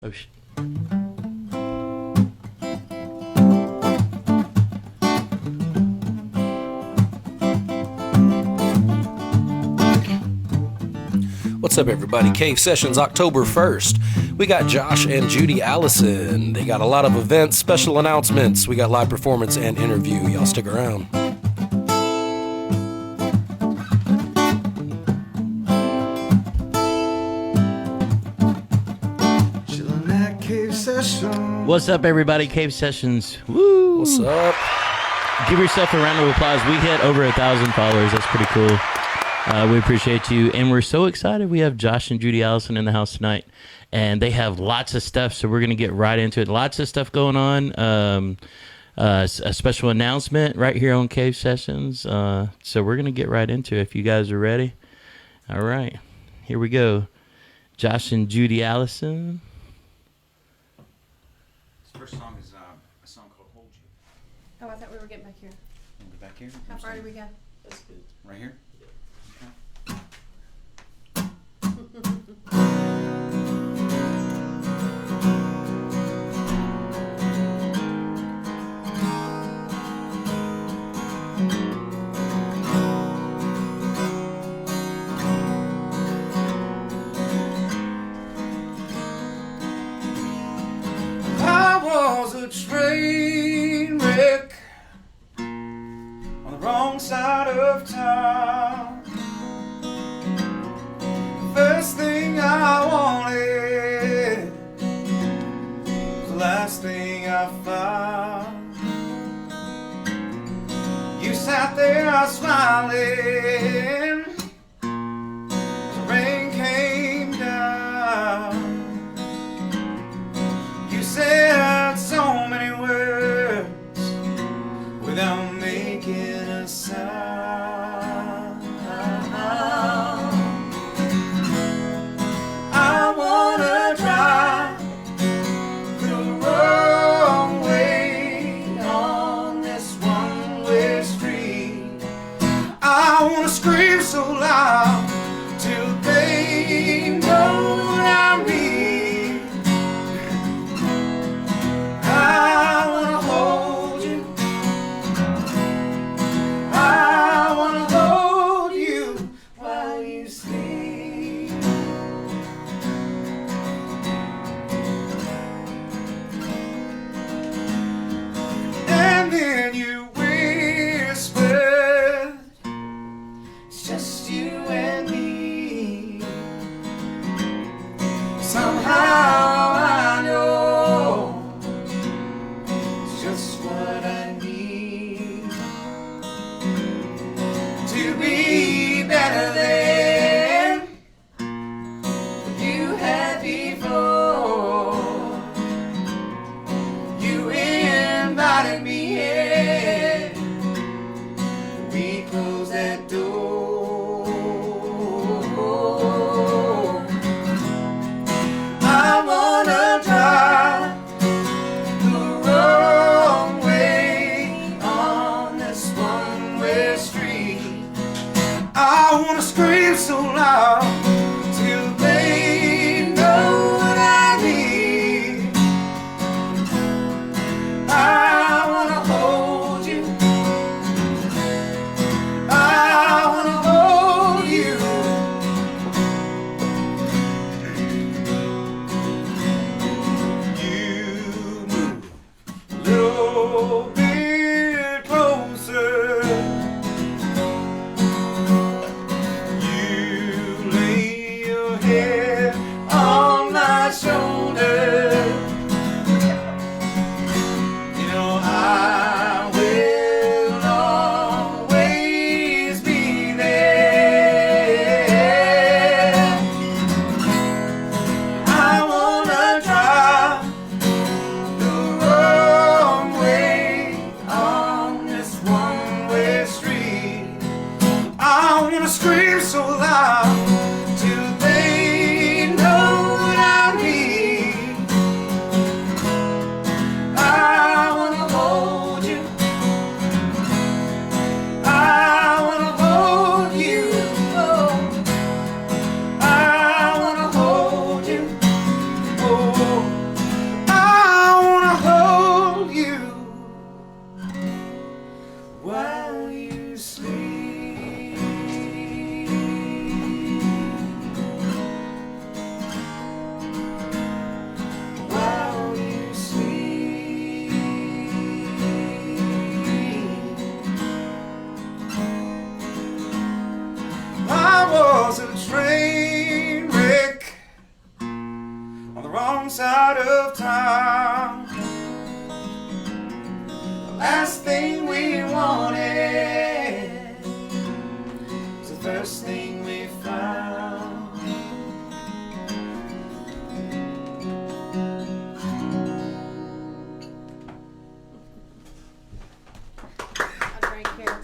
Oh, sh- What's up, everybody? Cave Sessions, October 1st. We got Josh and Judy Allison. They got a lot of events, special announcements. We got live performance and interview. Y'all stick around. Chillin' at Cave Sessions. What's up, everybody? Cave Sessions. Woo! What's up? Give yourself a round of applause. We hit over 1,000 followers. That's pretty cool. We appreciate you, and we're so excited. We have Josh and Judy Allison in the house tonight, and they have lots of stuff, so we're going to get right into it. Lots of stuff going on. A special announcement right here on Cave Sessions. So we're going to get right into it if you guys are ready. All right. Here we go. Josh and Judy Allison. This first song is a song called Hold You. Oh, I thought we were getting back here. Wanna go back here? How far do we go? That's good. Right here? I was a train wreck on the wrong side of town. First thing I wanted was the last thing I found. You sat there smiling as the rain came down. You said so many words without making a sound. I wanna drive the wrong way on this one-way street. I wanna scream wrong side of town. The last thing we wanted was the first thing we found. I'll drink here.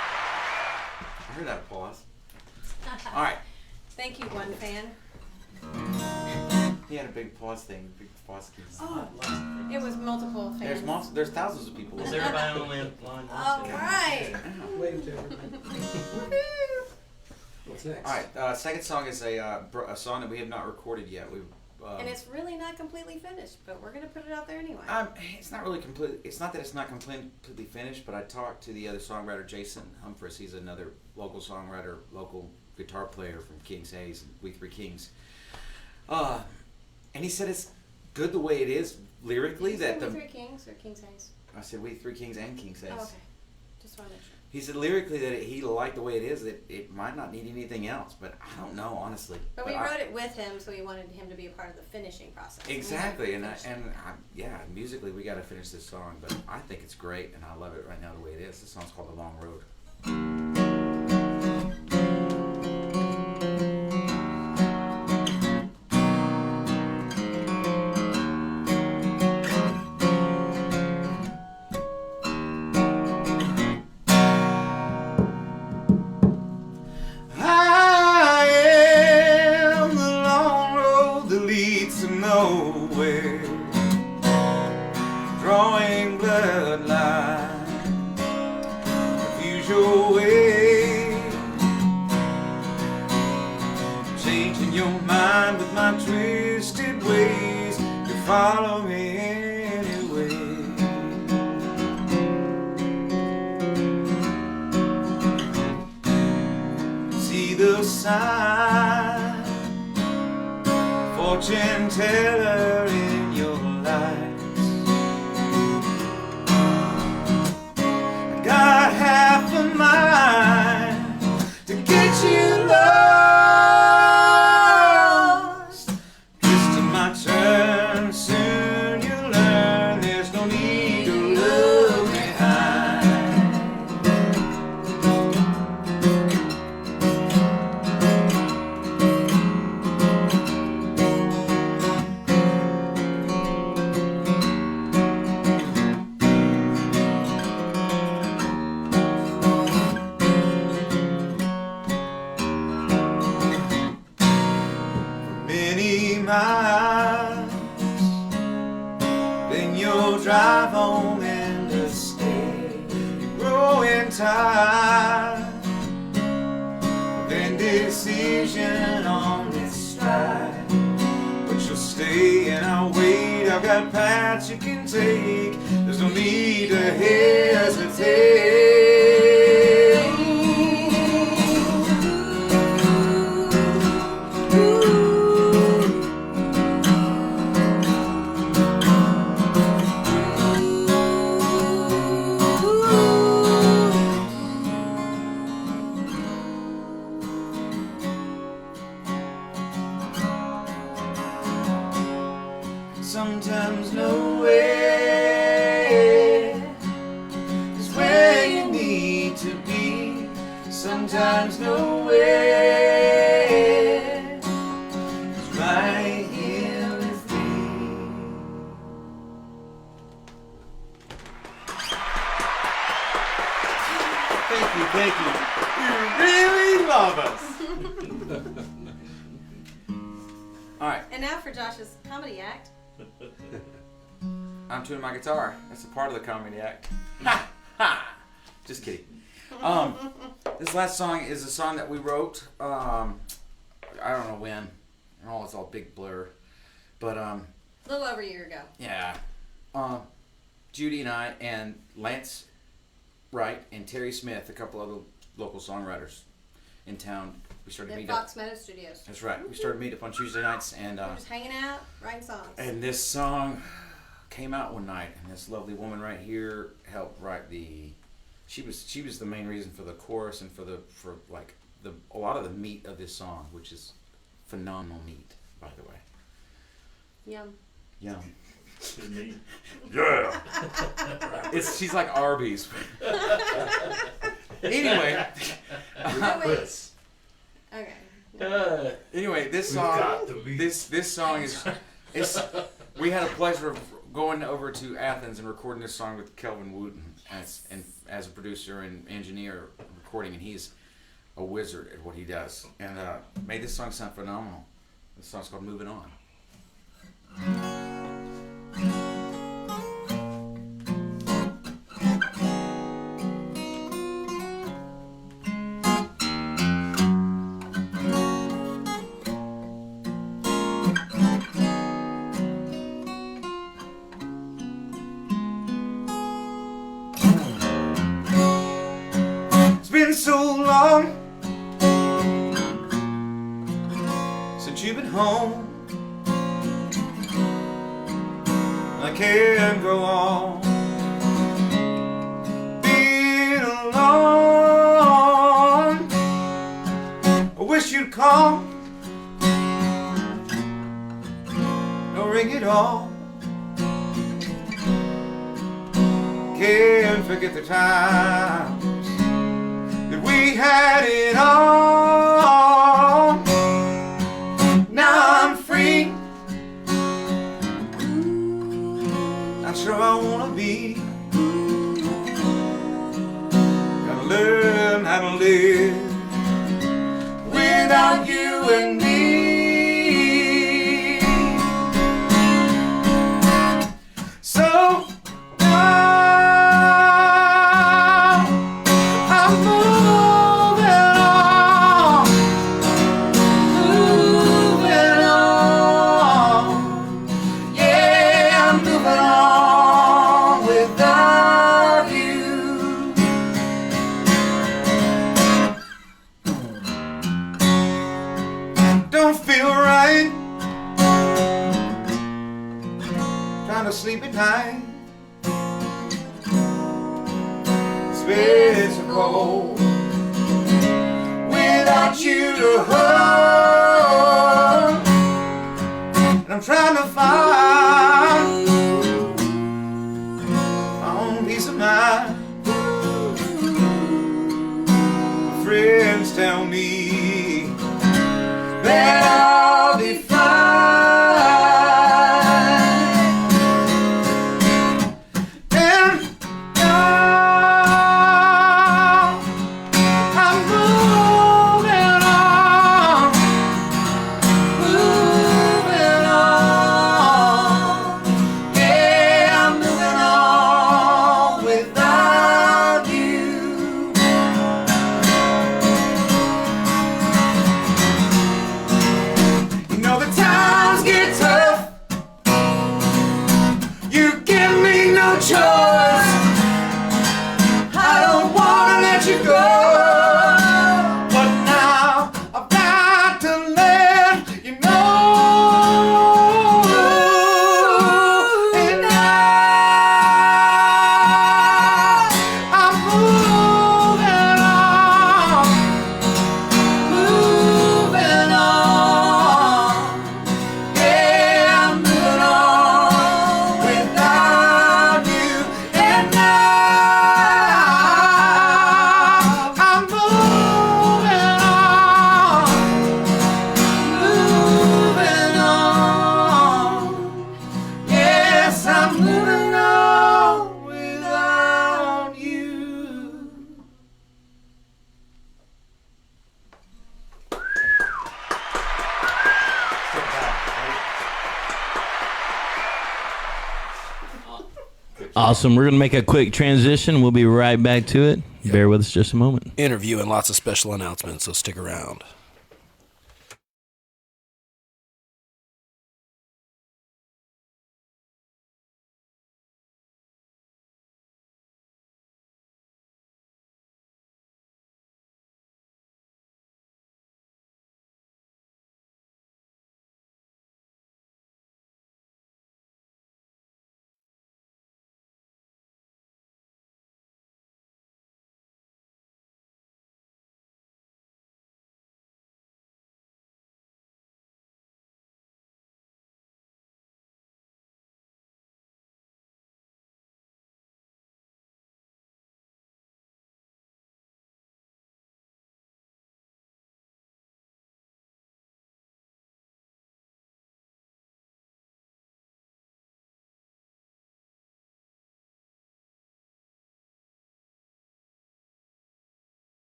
I heard that applause. All right. Thank you, one fan. He had a big applause thing, big applause keys. Oh, it was multiple fans. There's thousands of people. Is everybody on the line? All right. Waiting to What's next? All right. Second song is a song that we have not recorded yet. We. And it's really not completely finished, but we're gonna put it out there anyway. It's not really complete. It's not that it's not completely finished, but I talked to the other songwriter, Jason Humphreys. He's another local songwriter, local guitar player from Kings Hayes, We Three Kings. And he said it's good the way it is lyrically. Did you say We Three Kings or King's Hayes? I said We Three Kings and Kings Hayes. Oh, okay. Just want to make sure. He said lyrically that he liked the way it is. That it might not need anything else, but I don't know honestly. But we wrote it with him, so we wanted him to be a part of the finishing process. Exactly, yeah, musically we got to finish this song, but I think it's great, and I love it right now the way it is. The song's called "The Long Road." I am the long road that leads to nowhere, drawing bloodlines, confuse your way, changing your mind with my twisted ways. You follow me anyway. See the sign, fortune teller in your lights. I got half a mind to get you lost. Twisting my turn, soon you'll learn there's no need to look behind. Many miles, then you'll drive home and to stay. You're growing tired of indecision on this stride, but you'll stay and I'll wait. I've got paths you can take. There's no need to hesitate. Sometimes nowhere is where you need to be. Sometimes nowhere is right here with me. Thank you. You really love us. All right. And now for Josh's comedy act. I'm tuning my guitar. That's a part of the comedy act. Ha! Ha! Just kidding. This last song is a song that we wrote. I don't know when. Oh, it's all big blur. But A little over a year ago. yeah. Judy and I and Lance Wright and Terry Smith, a couple other local songwriters in town. We started At meeting up. Fox Meadow Studios. That's right. We started meeting up on Tuesday nights, and We're just hanging out, writing songs. and this song came out one night, and this lovely woman right here helped write the. She was the main reason for the chorus and for a lot of the meat of this song, which is phenomenal meat, by the way. Yum. Yum. Yeah. She's like Arby's. Anyway. Oh, wait. Okay. Anyway, this song. This song is. We had a pleasure of going over to Athens and recording this song with Kelvin Wooten as a producer and engineer recording, and he's a wizard at what he does, and made this song sound phenomenal. This song's called "Moving On." It's been so long since you've been home. I can't go on being alone. I wish you'd come. Don't ring it all. Can't forget the times that we had it all. Now I'm free. Not sure I wanna be. Gotta learn how to live without you and me. So now I'm moving on, moving on. Yeah, I'm moving on without you. Don't feel right trying to sleep at night. It's been so cold without you to hold, and I'm trying to find my own peace of mind. My friends tell me that I'll be fine. And now I'm moving on, moving on. Yeah, I'm moving on without you. You know the times get tough. You give me no choice. I don't wanna let you go, but now I've got to let you know. And I'm moving on, moving on. Yeah, I'm moving on without you. And now I'm moving on, moving on. Yes, I'm moving on without you. Awesome. We're going to make a quick transition. We'll be right back to it. Bear with us just a moment. Interview and lots of special announcements, so stick around.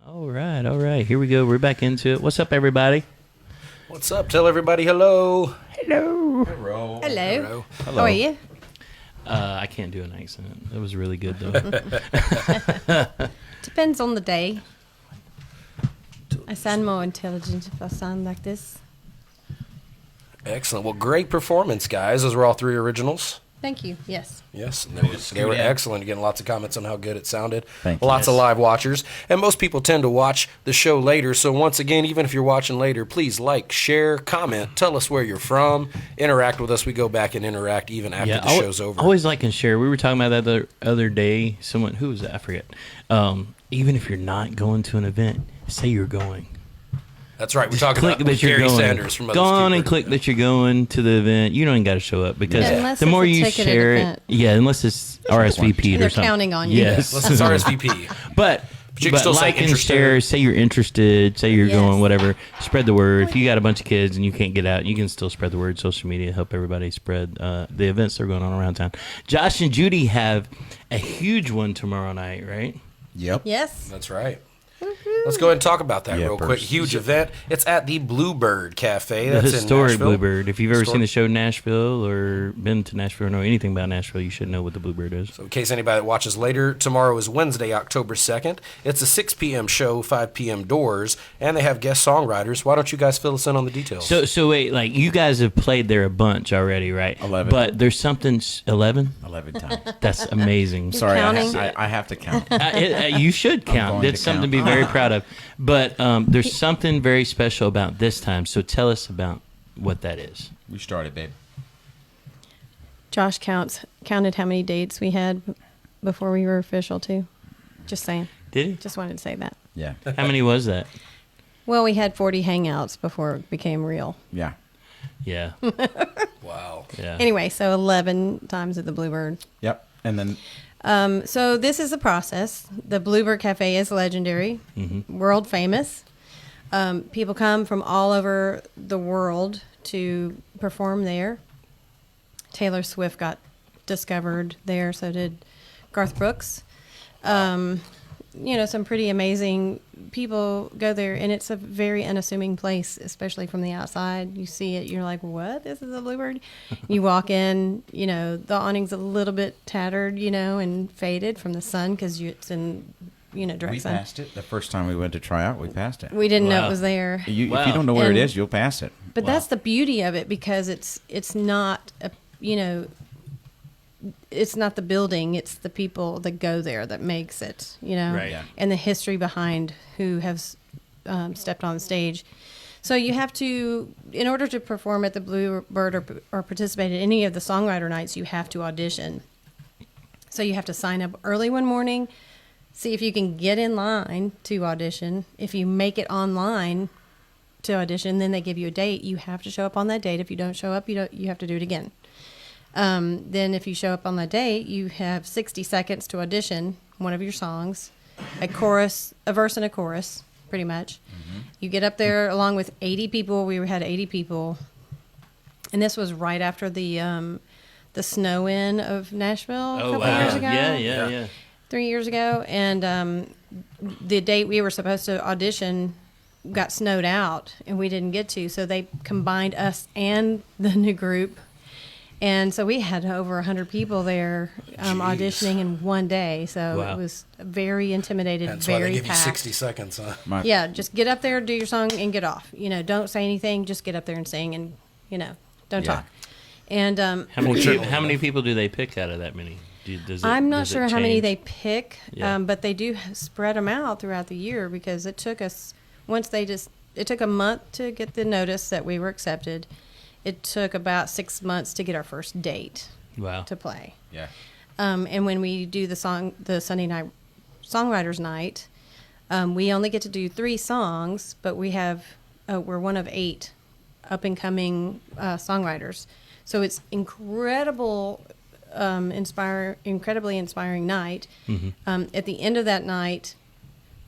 All right. Here we go. We're back into it. What's up, everybody? What's up? Tell everybody hello. Hello. Hello. Hello. How are you? I can't do an accent. That was really good, though. Depends on the day. I sound more intelligent if I sound like this. Excellent. Well, great performance, guys. Those were all 3 originals. Thank you. Yes. Yes, and they were excellent. Getting lots of comments on how good it sounded. Thank you. Lots of live watchers. And most people tend to watch the show later. So once again, even if you're watching later, please like, share, comment, tell us where you're from, interact with us. We go back and interact even after the show's over. Always like and share. We were talking about that the other day. Someone, who was that? I forget. Even if you're not going to an event, say you're going. That's right. We're talking Click about that you're Gary going. Sanders from Go on and click that you're going to the event. You don't even got to show up because Unless the it's more a you ticketed share event. it, unless it's RSVP'd They're or something. counting on you. Yes. Unless it's RSVP. But you can still say like and interested. share, say you're interested, say you're Yes. going, whatever. Spread the word. If you got a bunch of kids and you can't get out, you can still spread the word. Social media, help everybody spread the events that are going on around town. Josh and Judy have a huge one tomorrow night, right? Yep. Yes. That's right. Let's go ahead and talk about that real quick. first. Huge event. It's at the Bluebird Cafe. The That's historic in Nashville. Bluebird. If you've ever seen the show Nashville or been to Nashville or know anything about Nashville, you should know what the Bluebird is. So in case anybody that watches later, tomorrow is Wednesday, October 2nd. It's a 6 p.m. show, 5 p.m. doors, and they have guest songwriters. Why don't you guys fill us in on the details? So wait, like you guys have played there a bunch already, right? 11. But there's something 11. 11 times. That's amazing. Sorry, counting? I have to count. You should count. going That's to something count. to be very proud of. But there's something very special about this time. So tell us about what that is. We started, babe. Josh counted how many dates we had before we were official too. Just saying. Did he? Just wanted to say that. Yeah. How many was that? Well, we had 40 hangouts before it became real. Yeah. Yeah. Wow. Yeah. Anyway, so 11 times at the Bluebird. Yep. And then So this is the process. The Bluebird Cafe is legendary, world famous. People come from all over the world to perform there. Taylor Swift got discovered there, so did Garth Brooks. Some pretty amazing people go there, and it's a very unassuming place, especially from the outside. You see it, you're like, what? This is a Bluebird? You walk in, the awning's a little bit tattered, and faded from the sun because it's in, direct we sun. passed it. The first time we went to try out, we passed it. We didn't know Wow. it was there. If you Wow. don't know where And- it is, you'll pass it. But Wow. that's the beauty of it because it's not it's not the building, it's the people that go there that makes it, Right. Yeah. and the history behind who has stepped on stage. So you have to, in order to perform at the Bluebird or participate in any of the songwriter nights, you have to audition. So you have to sign up early one morning, see if you can get in line to audition. If you make it online to audition, then they give you a date. You have to show up on that date. If you don't show up, you have to do it again. Then if you show up on that date, you have 60 seconds to audition one of your songs, a verse and a chorus, pretty much. You get up there along with 80 people. We had 80 people. And this was right after the snow-in of Nashville a couple years ago. Yeah. 3 years ago. And the date we were supposed to audition got snowed out, and we didn't get to. So they combined us and the new group. And so we had over 100 people there auditioning in one day. So Wow. it was very intimidated, That's why very they give packed. you 60 seconds, huh? Yeah, just get up there, do your song, and get off. Don't say anything. Just get up there and sing, and don't Yeah. talk. And How many people do they pick out of that many? I'm not sure how many they change? pick, Yeah. but they do spread them out throughout the year because it took us it took a month to get the notice that we were accepted. It took about 6 months to get our first date Wow. to play. Yeah. And when we do the Sunday night songwriters night, we only get to do 3 songs, but we're one of 8 up and coming songwriters. So it's incredibly inspiring night. At the end of that night,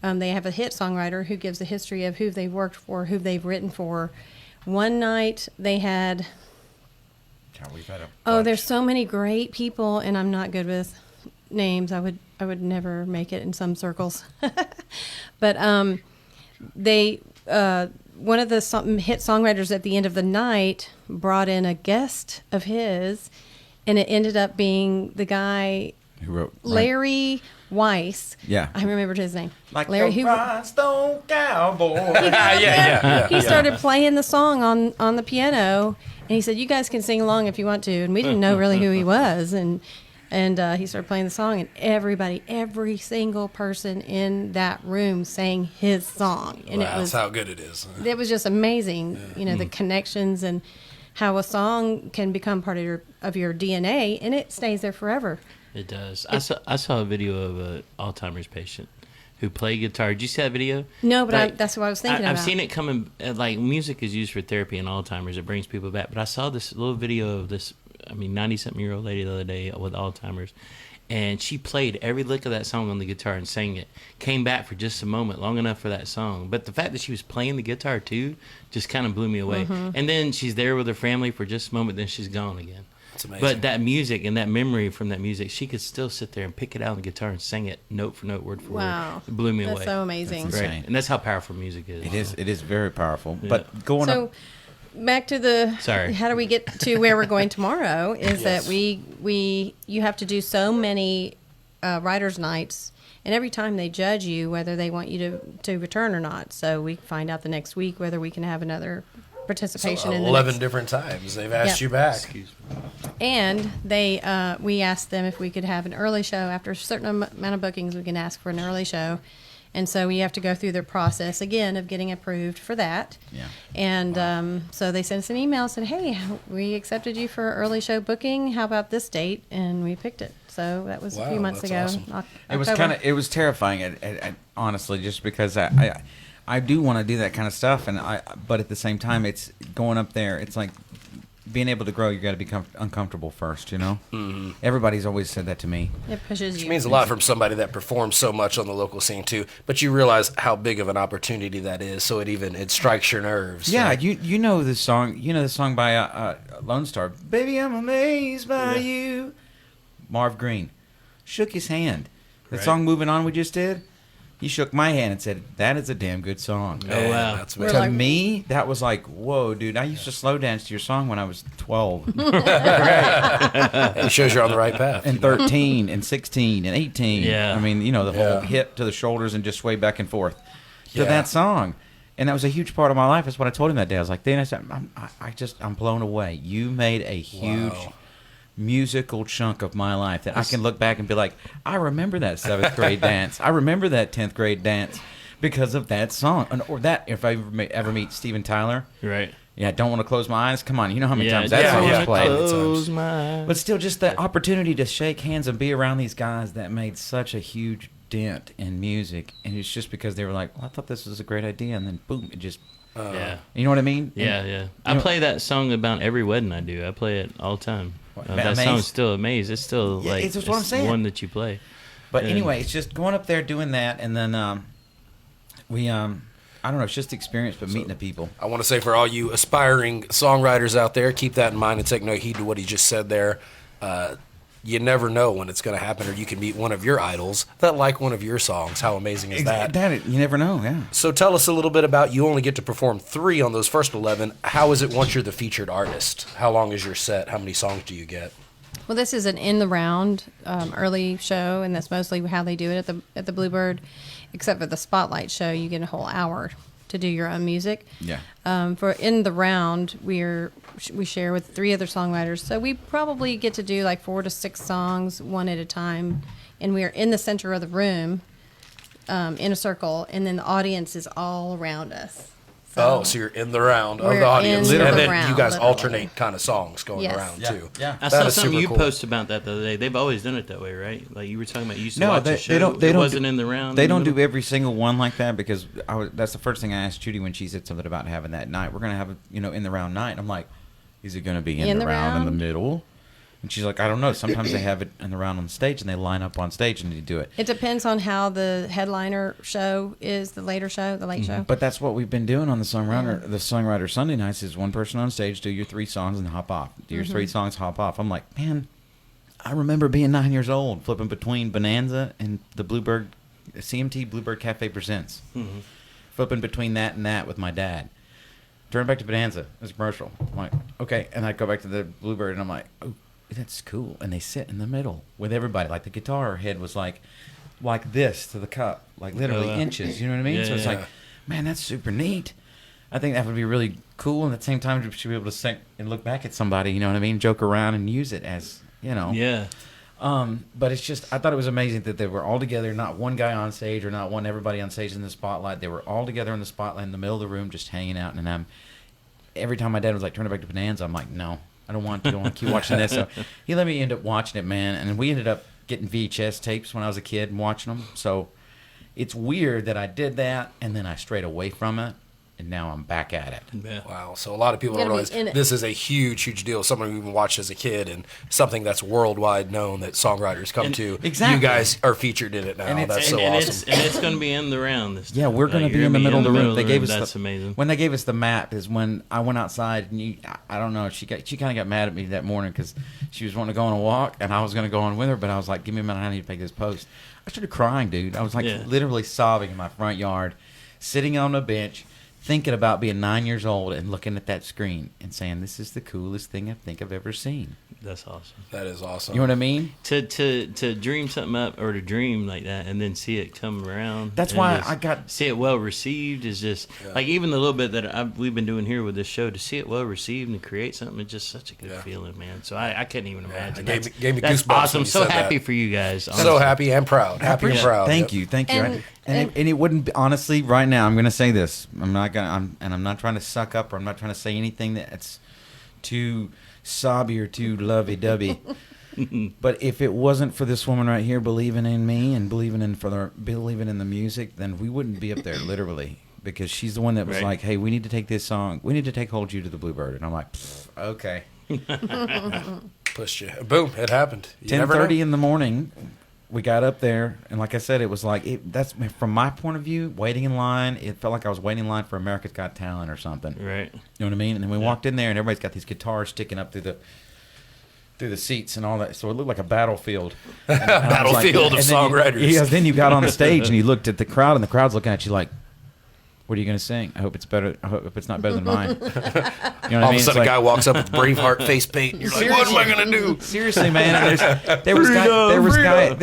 they have a hit songwriter who gives a history of who they've worked for, who they've written for. One night they had God, we've had a Oh, bunch. there's so many great people, and I'm not good with names. I would never make it in some circles. But they one of the hit songwriters at the end of the night brought in a guest of his, and it ended up being the guy Who wrote Larry Weiss. Yeah. I remembered his name. Like Larry, the who rhinestone cowboy. he started playing the song on the piano, and he said, "You guys can sing along if you want to." And we didn't know really who he was, and he started playing the song, and every single person in that room sang his song, and That's how good it is. it was just amazing. You know, the connections and how a song can become part of your DNA, and it stays there forever. It does. I saw a video of an Alzheimer's patient who played guitar. Did you see that video? No, but Like, that's what I was thinking about. I've seen it coming. Like, music is used for therapy in Alzheimer's. It brings people back. But I saw this little video of this, 90-something-year-old lady the other day with Alzheimer's. And she played every lick of that song on the guitar and sang it. Came back for just a moment, long enough for that song. But the fact that she was playing the guitar, too, just kind of blew me away. Mm-hmm. And then she's there with her family for just a moment, then she's gone again. It's amazing. But that music and that memory from that music, she could still sit there and pick it out on the guitar and sing it note for note, word for Wow. word. It blew me That's away. so amazing. That's Right. insane. And that's how powerful music is. It is very powerful. Yeah. But going So up, back to the Sorry. how do we get to where we're going tomorrow is that you have to do so many writers' nights, and every time they judge you whether they want you to return or not. So we find out the next week whether we can have another participation in the 11 next. different times they've asked Yeah. you back. And we asked them if we could have an early show. After a certain amount of bookings, we can ask for an early show. And so we have to go through their process again of getting approved for that. Yeah. And so they sent us an email and said, "Hey, we accepted you for early show booking. How about this date?" And we picked it. So that was a Wow, few months that's ago. awesome. it was terrifying. Honestly, just because I do want to do that kind of stuff, but at the same time, it's going up there. It's like being able to grow. You got to be uncomfortable first. You know. Mm-hmm. Everybody's always said that to me. It pushes Which you. means a lot from somebody that performs so much on the local scene too. But you realize how big of an opportunity that is, so it strikes your nerves. Yeah, So- you know the song. You know the song by Lone Star. Baby, I'm amazed by you. Marv Green shook his hand. The Right. song "Moving On" we just did. He shook my hand and said, "That is a damn good song." Oh, wow. That's We're amazing. To like- me, that was like, whoa, dude. I used to slow dance to your song when I was 12 It shows you're on the right path. and 13 and 16 and 18. Yeah. I mean, the Yeah. whole hip to the shoulders and just sway back and forth to Yeah. that song. And that was a huge part of my life. That's what I told him that day. I was like, then I said, I'm blown away. You made a huge Wow. musical chunk of my life that I can look back and be like, I remember that 7th grade dance. I remember that 10th grade dance because of that song. Or that, if I ever meet Steven Tyler. Right. Yeah, don't want to close my eyes. Come on, you know how many Yeah, times that yeah, song yeah. was played. Close my eyes. But still, just the opportunity to shake hands and be around these guys that made such a huge dent in music, and it's just because they were like, well, I thought this was a great idea, and then boom, it just, Yeah. you know what I mean? Yeah, And, yeah. you I know- play that song about every wedding I do. I play it all the time. That Amaze? song's still Amaze. It's still Yeah, like it's just what I'm saying. one that you play. But And- anyway, it's just going up there doing that, and then I don't know, it's just the experience, but meeting the people. I want to say for all you aspiring songwriters out there, keep that in mind and take no heed to what he just said there. You never know when it's going to happen, or you can meet one of your idols that like one of your songs. How amazing is that? You never know, yeah. So tell us a little bit about, you only get to perform 3 on those first 11. How is it once you're the featured artist? How long is your set? How many songs do you get? Well, this is an in the round early show, and that's mostly how they do it at the Bluebird. Except for the spotlight show, you get a whole hour to do your own music. Yeah. For in the round, we share with 3 other songwriters, so we probably get to do like 4 to 6 songs, one at a time, and we are in the center of the room, in a circle, and then the audience is all around us. So you're in the round of We're the audience, in and the then round, you guys literally. alternate kind of songs going Yes. around Yeah, too. yeah. I That saw is something super you cool. posted about that the other day. They've always done it that way, right? Like you were talking about, you used to No, watch they, a show. they don't. They it don't wasn't in the round. They in the don't do middle? every single one like that because that's the first thing I asked Judy when she said something about having that night. We're gonna have a in the round night. And I'm like, is it gonna be in the round in the middle? And she's like, I don't know. Sometimes they have it in the round on the stage and they line up on stage and they do it. It depends on how the headliner show is, the later show, the late show. But that's what we've been doing on the Songwriter Sunday nights is one person on stage, do your 3 songs and hop off. Do your 3 songs, hop off. I'm like, man, I remember being 9 years old, flipping between Bonanza and the CMT Bluebird Cafe Presents. Mm-hmm. Flipping between that and that with my dad. Turn back to Bonanza. It's a commercial. I'm like, okay. And I go back to the Bluebird, and I'm like, oh, that's cool. And they sit in the middle with everybody. Like the guitar head was like this to the cup, like literally inches. You know what I mean? Yeah, so it's like, man, that's super neat. I think that would be really cool. And at the same time, you should be able to sing and look back at somebody, you know what I mean? Joke around and use it as, you know. Yeah. But it's just, I thought it was amazing that they were all together, not one guy on stage or not one everybody on stage in the spotlight. They were all together in the spotlight in the middle of the room just hanging out. And every time my dad was like, turn it back to Bonanza, I'm like, no, I don't want to. I want to keep watching this. So he let me end up watching it, man. And we ended up getting VHS tapes when I was a kid and watching them. So it's weird that I did that and then I strayed away from it. And now I'm back at it. Yeah. Wow. So a lot of people don't Gotta be realize in it. this is a huge, huge deal. Someone who even watched as a kid and something that's worldwide known that songwriters come to. Exactly. You guys are featured in it now. And it's- That's so awesome. It's going to be in the round this time. Yeah, we're going Like, to be you're in the gonna middle of the room. They gave us That's the, amazing. When they gave us the map is when I went outside and I don't know, she kind of got mad at me that morning because she was wanting to go on a walk and I was going to go on with her, but I was like, give me a minute, I need to make this post. I started crying, dude. I was like literally sobbing in my front yard, sitting on a bench, thinking about being 9 years old and looking at that screen and saying, this is the coolest thing I think I've ever seen. That's awesome. That is awesome. You know what I mean? To dream something up or to dream like that and then see it come around. That's and why just I got... see it well received is just like even the little bit that we've been doing here with this show to see it well received and create something. It's just such a good feeling, man. So I couldn't even imagine. It gave me That's goosebumps when awesome. you So said happy that. for you guys. So honestly. happy and proud. Happy and proud. Thank Yep. you, thank you. And- And it wouldn't be, honestly, right now, I'm going to say this. I'm not trying to suck up or I'm not trying to say anything that's too sobby or too lovey-dovey. But if it wasn't for this woman right here believing in me and believing in the music, then we wouldn't be up there, literally. Because she's the one that was Right. like, hey, we need to take this song. We need to take Hold You to the Bluebird. And I'm like, okay. Pushed you. Boom. It happened. You never know. 10:30 in the morning, we got up there, and like I said, it was like that's from my point of view. Waiting in line, it felt like I was waiting in line for America's Got Talent or something. Right. You know what I mean? And then we walked in there, and everybody's got these guitars sticking up through the seats and all that. So it looked like a battlefield. Battlefield of songwriters. Yeah. Then you got on the stage and you looked at the crowd, and the crowd's looking at you like, "What are you going to sing? I hope it's better. I hope it's not better than mine." You know what All I of mean? a It's sudden, like- a guy walks up with Braveheart face paint, and you're like, "What am I gonna do?" Seriously, man. And there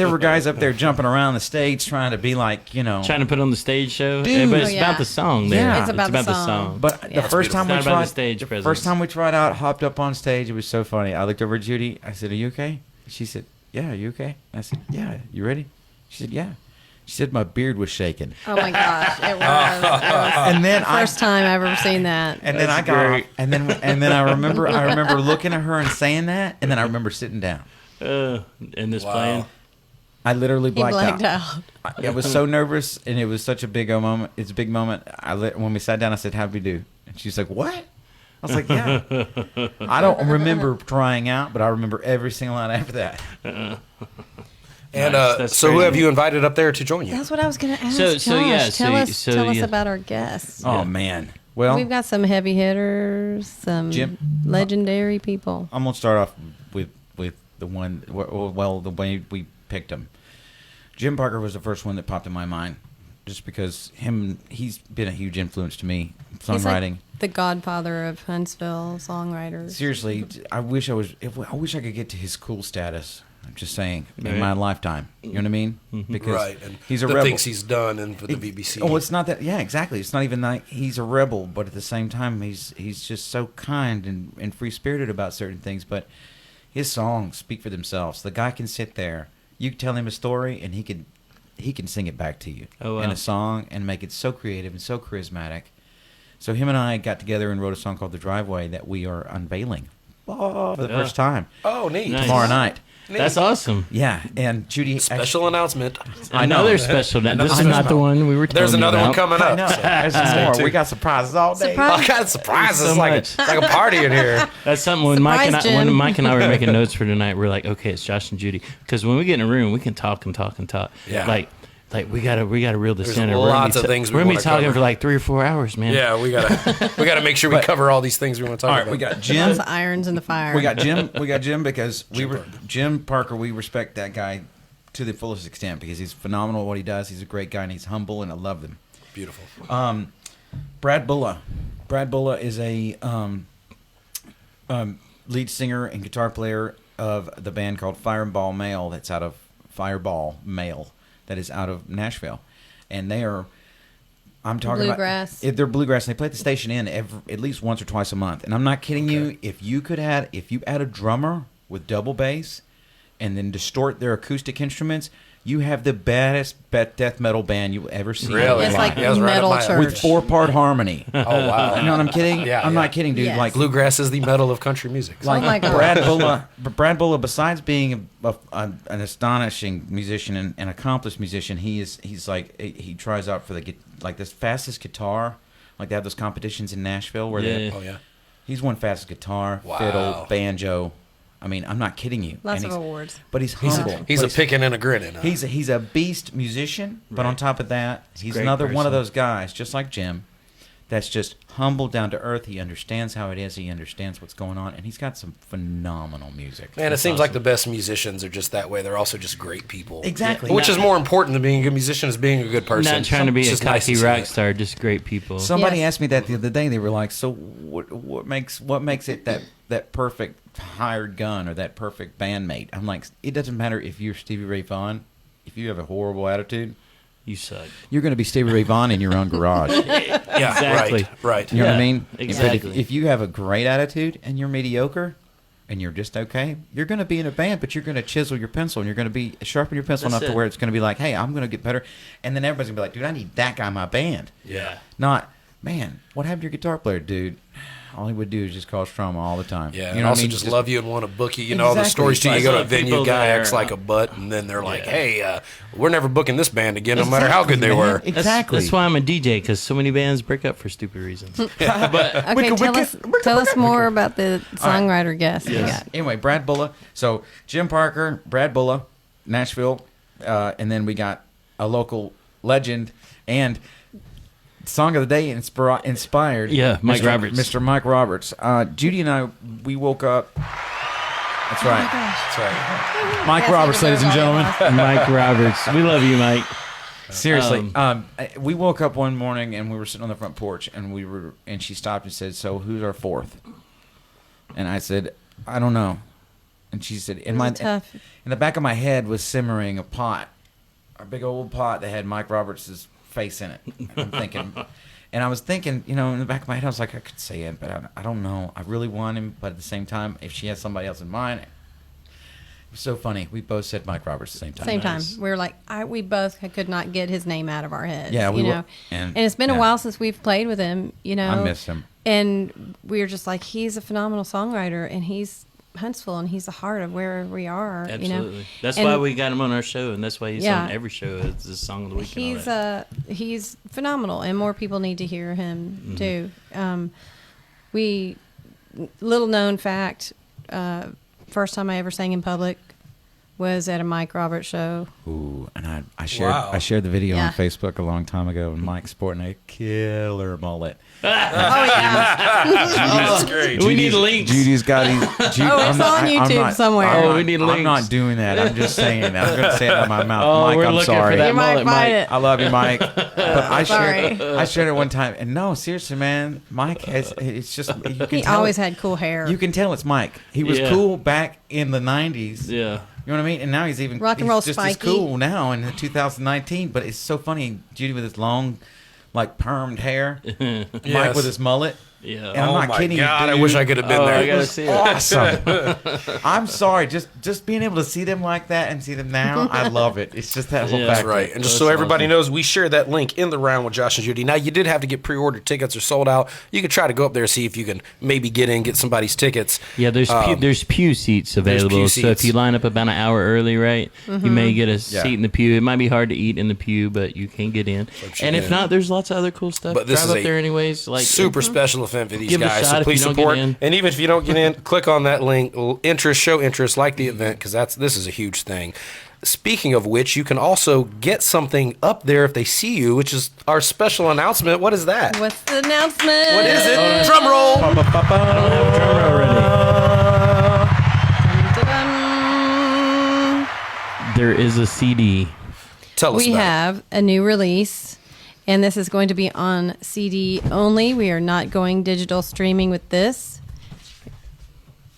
were guys up there jumping around the stage trying to be like, you know. Trying to put on the stage show. Dude. But it's Oh, yeah. about the song there. Yeah. It's about the song. But Yeah. the first time It's we not about tried, the stage the presence. first time we tried out, hopped up on stage, it was so funny. I looked over at Judy. I said, "Are you okay?" She said, "Yeah, are you okay?" I said, "Yeah, you ready?" She said, "Yeah." She said my beard was shaking. Oh my gosh, it was And then first time I've ever seen that. and then I got great. off, and then I remember looking at her and saying that, and then I remember sitting down. And this Wow. playing. I literally He blacked blacked out. I was so nervous, and it was such a big moment. It's a big moment. When we sat down, I said, "How'd we do?" And she's like, "What?" I was like, "Yeah." I don't remember trying out, but I remember every single line after that. And Nice. That's so, who crazy. have you invited up there to join you? That's what I was going to ask. So- Josh. so, yeah, tell so- us, so, tell us yeah. about our guests. Oh man. Well, We've got some heavy hitters, some Jim? legendary people. I'm gonna start off with the one. Well, the way we picked him. Jim Parker was the first one that popped in my mind, just because he's been a huge influence to me. He's Songwriting. like the godfather of Huntsville songwriters. Seriously, I wish I could get to his cool status. I'm just saying, in Right. my lifetime. You know what I mean? Because Right, and he's a the rebel. things he's done and for the BBC. Oh, it's not that. Yeah, exactly. It's not even like he's a rebel, but at the same time, he's just so kind and free spirited about certain things. But his songs speak for themselves. The guy can sit there. You can tell him a story, and he can sing it back to you Oh, wow. in a song and make it so creative and so charismatic. So him and I got together and wrote a song called "The Driveway" that we are unveiling for the first time Oh, neat. Nice. tomorrow night. That's awesome. Yeah, and Judy. Special announcement. I know. Another special. This is Another not the special. one we were. There's telling you another one about. coming I up. know. so There's stay more. tuned. We got surprises all day. All kinds of surprises. So It's like much. like a party in here. That's something when Mike Surprise, when Jim. Mike and I were making notes for tonight. We're like, okay, it's Josh and Judy, because when we get in a room, we can talk and talk and talk. Yeah. Like Like we gotta reel this There's in. and lots of things we we're gonna be wanna talking cover. for like 3 or 4 hours, man. Yeah, we gotta make sure we cover all these things we want to talk All right, about. we got Lots Jim. of irons in the fire. We got Jim because Jim Parker. We respect that guy to the fullest extent because he's phenomenal at what he does. He's a great guy and he's humble, and I love him. Beautiful. Brad Bulla. Brad Bulla is a lead singer and guitar player of the band called Fireball Male. That's out of Fireball Male. That is out of Nashville, and they are. I'm talking Bluegrass. about they're bluegrass. And they play at the station in at least once or twice a month. And I'm not kidding you. If you add a drummer with double bass, and then distort their acoustic instruments, you have the baddest death metal band you'll ever see. Really? It's like Yeah, it was right metal up my church. With 4-part harmony. Oh wow. You know what I'm kidding? Yeah, I'm yeah. not kidding, dude. Yes. Like Bluegrass is the metal of country music. like Oh my gosh. Brad Bulla, besides being an astonishing musician and accomplished musician, he's like he tries out for the fastest guitar. Like they have those competitions in Nashville where Yeah. Oh yeah. he's won fastest guitar, Wow. fiddle, banjo. I mean, I'm not kidding you. Lots And of he's- awards. But he's He's humble. he's a But picking and a grinning. Huh? He's a beast musician, but on top of that, he's great another one of person. those guys, just like Jim, that's just humble, down to earth. He understands how it is. He understands what's going on, and he's got some phenomenal music. Man, it seems like the best musicians are just that way. They're also just great people. Exactly. Which is more important than being a good musician is being a good person. Not trying to be It's a just nice cocky to see rock that. star, just great people. Somebody Yes. asked me that the other day. They were like, "So what makes it that perfect hired gun or that perfect bandmate?" I'm like, it doesn't matter if you're Stevie Ray Vaughan. If you have a horrible attitude, You suck. you're going to be Stevie Ray Vaughan in your own garage. Yeah, Exactly. right. You know what I Yeah, mean? exactly. But if you have a great attitude and you're mediocre and you're just okay, you're going to be in a band, but you're going to chisel your pencil and you're going to be sharpen your pencil That's enough to it. where it's going to be like, hey, I'm going to get better. And then everybody's going to be like, dude, I need that guy in my band. Yeah. Not, man, what happened to your guitar player, dude? All he would do is just cause trauma all the time. Yeah, you and know what also I mean? just love you and want to book you. You know, all the Exactly. stories too. You Like go to a some venue, people guy there, acts like a butt, and then they're like, Yeah. hey, we're never booking this band again, no matter how good they man. were. That's- Exactly. That's why I'm a DJ, because so many bands break up for stupid reasons. But Okay, tell us more about the songwriter guest you got. Anyway, Brad Bulla. So Jim Parker, Brad Bulla, Nashville, and then we got a local legend and song of the day inspired. Yeah, Mike Roberts. Mr. Mike Roberts. Judy and I, we woke up. That's right. That's right. Mike Roberts, ladies and gentlemen. Mike Roberts, we love you, Mike. Seriously, we woke up one morning and we were sitting on the front porch and she stopped and said, "So who's our fourth?" And I said, "I don't know." And she said, "In the back of my head was simmering a pot, a big old pot that had Mike Roberts' face in it." I'm thinking, and I was thinking, in the back of my head, I was like, I could say it, but I don't know. I really want him, but at the same time, if she has somebody else in mind. It was so funny. We both said Mike Roberts at the same time. Same time. We were like, we both could not get his name out of our heads. Yeah, we you were- know. and- And it's been a yeah. while since we've played with him, I miss him. And we were just like, he's a phenomenal songwriter, and he's Huntsville, and he's the heart of where we are. Absolutely. That's And why we got him on our show, and that's why he's Yeah. on every show. It's the song of the week. and all that. He's phenomenal, and more people need to hear him Mm-hmm. too. Little known fact, first time I ever sang in public was at a Mike Roberts show. Ooh, and I shared Wow. I shared the video Yeah. on Facebook a long time ago, and Mike sporting a killer mullet. Oh yeah, That's great. We need links. Judy's got his. it's on YouTube somewhere. I'm Oh, not- we need I'm links. not doing that. I'm just saying that. I'm going to say it out of my mouth. Oh, Mike, we're I'm looking sorry. for that you might mullet, find Mike. it. I love you, Mike. But I Sorry. shared it one time, and no, seriously, man, Mike has. It's just you can He tell always it- had cool hair. You can tell it's Mike. He was Yeah. cool back in the '90s. Yeah. You know what I mean? And now he's even Rock and he's roll just as spiky. cool now in 2019. But it's so funny, Judy with his long, like permed hair, Mike Yes. with his mullet. Yeah. And I'm Oh not my kidding you, God, I dude. wish I could have been Oh, there. I gotta see it. Awesome. I'm sorry, just being able to see them like that and see them now, I love it. It's just that whole Yeah. fact. That's right. And just That's so everybody awesome. knows, we share that link in the round with Josh and Judy. Now, you did have to get pre-order tickets or sold out. You could try to go up there, see if you can maybe get somebody's tickets. Yeah, there's pew seats available. pew So if seats. you line up about an hour early, right, you may get a Yeah. seat in the pew. It might be hard to eat in the pew, but you can get in. And if not, there's lots of other cool stuff. But this Drive is up a there anyways. Like Super special event for these Give it a guys. shot So if please you don't get support. in. And even if you don't get in, click on that link. Show interest, like the event, because this is a huge thing. speaking of which, you can also get something up there if they see you, which is our special announcement. What is that? What's the announcement? What is it? Drum roll. I don't have a drum roll ready. There is a CD. Tell us We about have a new release, and this is going to be on CD only. We are not going digital streaming with this.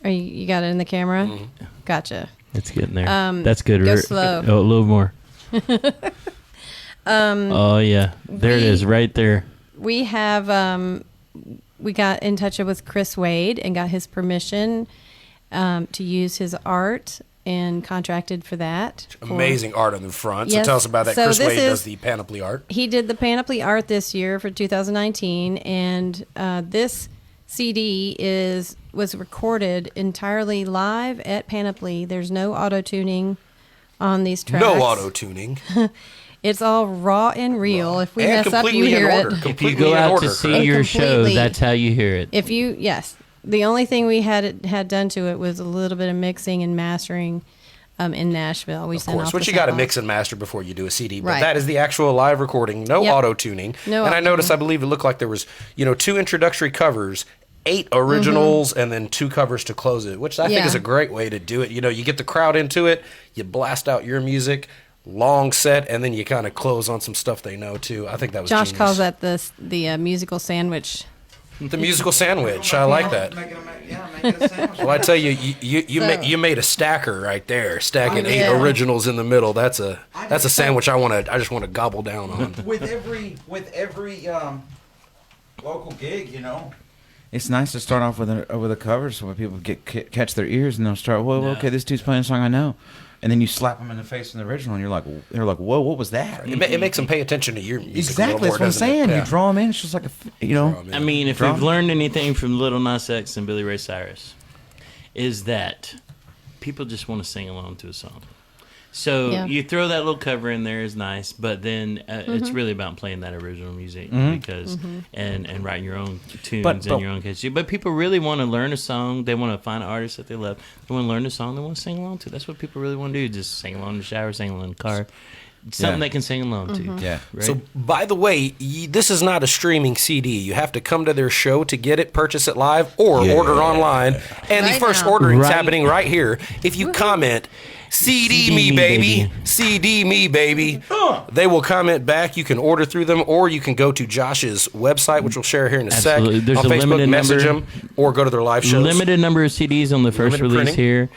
You got it in the camera? Mm-hmm. Gotcha. It's getting there. That's good. Go slow. Oh, a little more. Oh yeah, there it is, right there. We have we got in touch with Chris Wade and got his permission to use his art and contracted for that. it. Amazing art on the front. Yes. So tell us about that. So Chris this Wade is- does the panoply art. He did the Panoply art this year for 2019, and this CD was recorded entirely live at Panoply. There's no auto tuning on these tracks. No auto tuning. It's all raw and real. If we And mess up, you completely in hear order. it. If you Completely go in out order, to see correct? your show, Completely. that's how you hear it. Yes, the only thing we had done to it was a little bit of mixing and mastering in Nashville. We Of sent course, off which the you got to sound mix and master before you do a CD. But Right. that is the actual live recording. No Yep. auto tuning. No and I auto-tuning. noticed, I believe it looked like there was, 2 introductory covers, 8 originals, and then 2 covers to close it, which I think Mm-hmm. Yeah. is a great way to do it. You get the crowd into it, you blast out your music, long set, and then you kind of close on some stuff they know too. I think that was Josh genius. calls that the musical sandwich. the musical sandwich. I like that. Make it a sandwich. Well, I tell you, you made a stacker right there, stacking Oh, 8 yeah. originals in the middle. That's a sandwich I just want to gobble down on. with every local gig, it's nice to start off with a cover so when people catch their ears and they'll start, whoa, okay, this dude's playing a song I know, and then you slap them in the face in the original and they're like, whoa, what was that? It makes them pay attention to your music. Exactly, a little that's more, what I'm doesn't it? saying. Yeah. You draw them in. It's just like I mean, if Drum? we've learned anything from Little Nas X and Billy Ray Cyrus, is that people just want to sing along to a song. So Yeah. you throw that little cover in there is nice, but then it's really about playing that original music because and writing your own tunes But- and your own catchy. But people really want to learn a song. They want to find an artist that they love. They want to learn a song they want to sing along to. That's what people really want to do. Just sing along in the shower, sing along in the car. Something Yeah. they can sing along to. Yeah. Right? So, by the way, this is not a streaming CD. You have to come to their show to get it, purchase it live, or order online. And the Right first now. ordering's Right. happening right here. If you comment, CD me, baby. CD me, baby. They will comment back. You can order through them, or you can go to Josh's website, which we'll share here in a Absolutely. sec. There's on a Facebook, limited message number. them, or go to their live shows. Limited number of CDs on the first Limited release printing. here.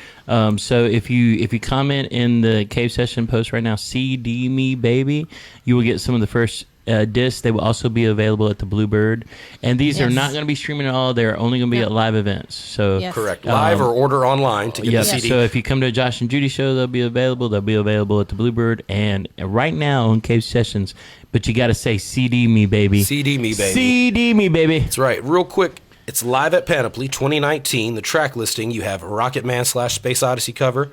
So if you comment in the Cave Session post right now, CD me baby, you will get some of the first discs. They will also be available at the Bluebird, and these are Yes. not going to be streaming at all. They're only going to be Yeah. at live events. So Yes. Correct. Live or order online to get yeah. the CD. So if you come to a Josh and Judy show, they'll be available. They'll be available at the Bluebird, and right now on Cave Sessions. But you got to say CD me baby. CD me, baby. CD me baby. That's right. Real quick, it's live at Panoply 2019. The track listing, you have Rocket Man / Space Odyssey cover,